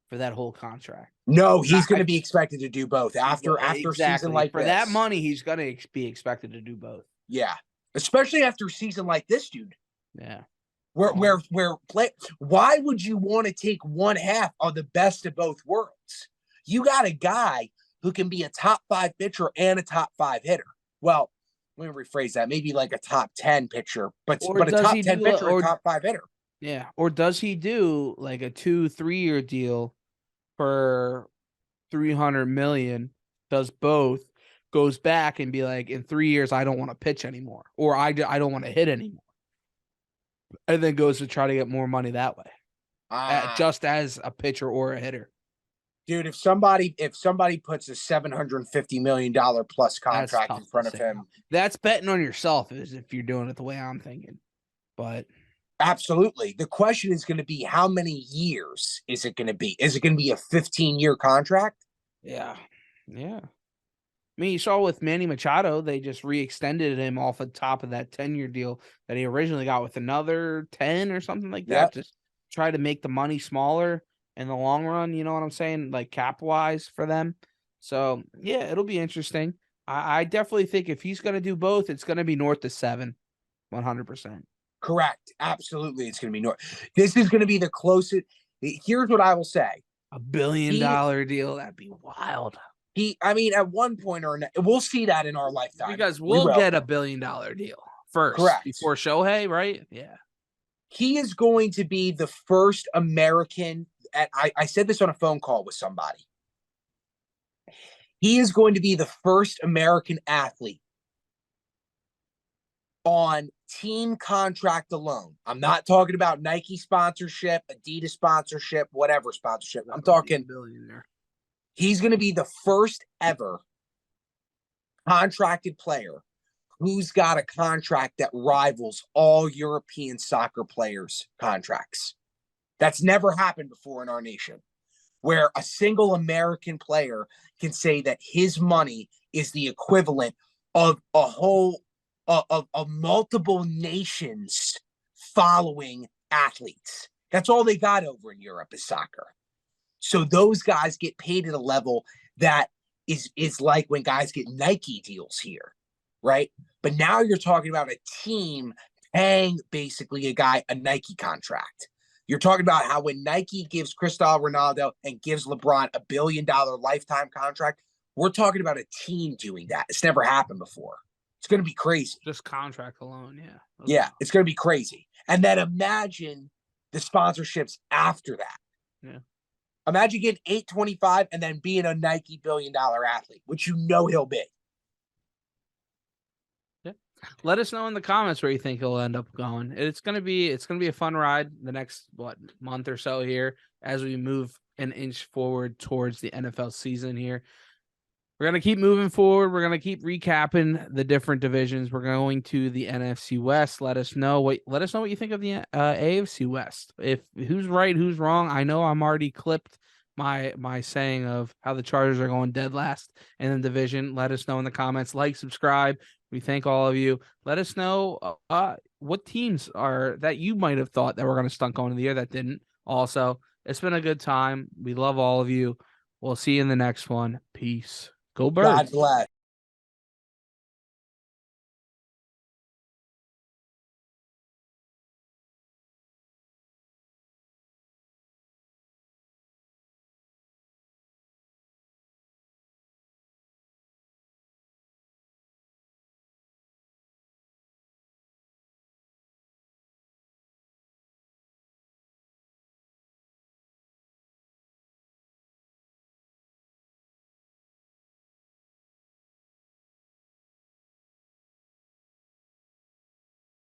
Speaker 2: for that whole contract?
Speaker 3: No, he's going to be expected to do both after season like
Speaker 2: for
Speaker 3: this.
Speaker 2: That money, he's going to be expected to do both.
Speaker 3: Yeah, especially after a season like this, dude.
Speaker 2: Yeah.
Speaker 3: Why would you want to take one half of the best of both worlds? You got a guy who can be a top 5 pitcher and a top 5 hitter. Well, let me rephrase that. Maybe like a top 10 pitcher, but a top 10 pitcher or a top 5 hitter.
Speaker 2: Yeah. Or does he do like a 2-3 year deal for $300 million? Does both, goes back and be like, in 3 years, I don't want to pitch anymore, or I don't want to hit anymore. And then goes to try to get more money that way, just as a pitcher or a hitter.
Speaker 3: Dude, if somebody puts a $750 million plus contract in front of him,
Speaker 2: that's betting on yourself. If you're doing it the way I'm thinking, but
Speaker 3: absolutely, the question is going to be how many years is it going to be? Is it going to be a 15-year contract?
Speaker 2: Yeah. I mean, you saw with Manny Machado, they just re-extended him off the top of that 10-year deal that he originally got with another 10 or something like that. Just try to make the money smaller in the long run. You know what I'm saying? Like cap-wise for them. So, yeah, it'll be interesting. I definitely think if he's going to do both, it's going to be north of 7, 100%.
Speaker 3: Correct. Absolutely. It's going to be north. This is going to be the closest. Here's what I will say.
Speaker 2: $1 billion deal. That'd be wild.
Speaker 3: At one point or another, we'll see that in our lifetime.
Speaker 2: Because we'll get $1 billion deal first.
Speaker 3: Correct.
Speaker 2: Before Shohei, right? Yeah.
Speaker 3: He is going to be the first American. I said this on a phone call with somebody. He is going to be the first American athlete on team contract alone. I'm not talking about Nike sponsorship, Adidas sponsorship, whatever sponsorship. I'm talking
Speaker 2: billionaire.
Speaker 3: He's going to be the first ever contracted player who's got a contract that rivals all European soccer players' contracts. That's never happened before in our nation, where a single American player can say that his money is the equivalent of a whole of multiple nations following athletes. That's all they got over in Europe is soccer. So those guys get paid at a level that is like when guys get Nike deals here, right? But now you're talking about a team paying basically a guy a Nike contract. You're talking about how when Nike gives Cristiano Ronaldo and gives LeBron $1 billion lifetime contract, we're talking about a team doing that. It's never happened before. It's going to be crazy.
Speaker 2: Just contract alone, yeah.
Speaker 3: Yeah, it's going to be crazy. And then imagine the sponsorships after that.
Speaker 2: Yeah.
Speaker 3: Imagine getting $825 and then being a Nike $1 billion athlete, which you know he'll be.
Speaker 2: Yeah. Let us know in the comments where you think he'll end up going. It's gonna be a fun ride the next month or so here as we move an inch forward towards the NFL season here. We're going to keep moving forward. We're going to keep recapping the different divisions. We're going to the NFC West. Let us know what you think of the AFC West. If who's right, who's wrong. I know I'm already clipped my saying of how the Chargers are going dead last in the division. Let us know in the comments. Like, subscribe. We thank all of you. Let us know what teams are that you might have thought that were going to stunt going in the year that didn't. Also, it's been a good time. We love all of you. We'll see you in the next one. Peace. Go Birds.
Speaker 3: God bless.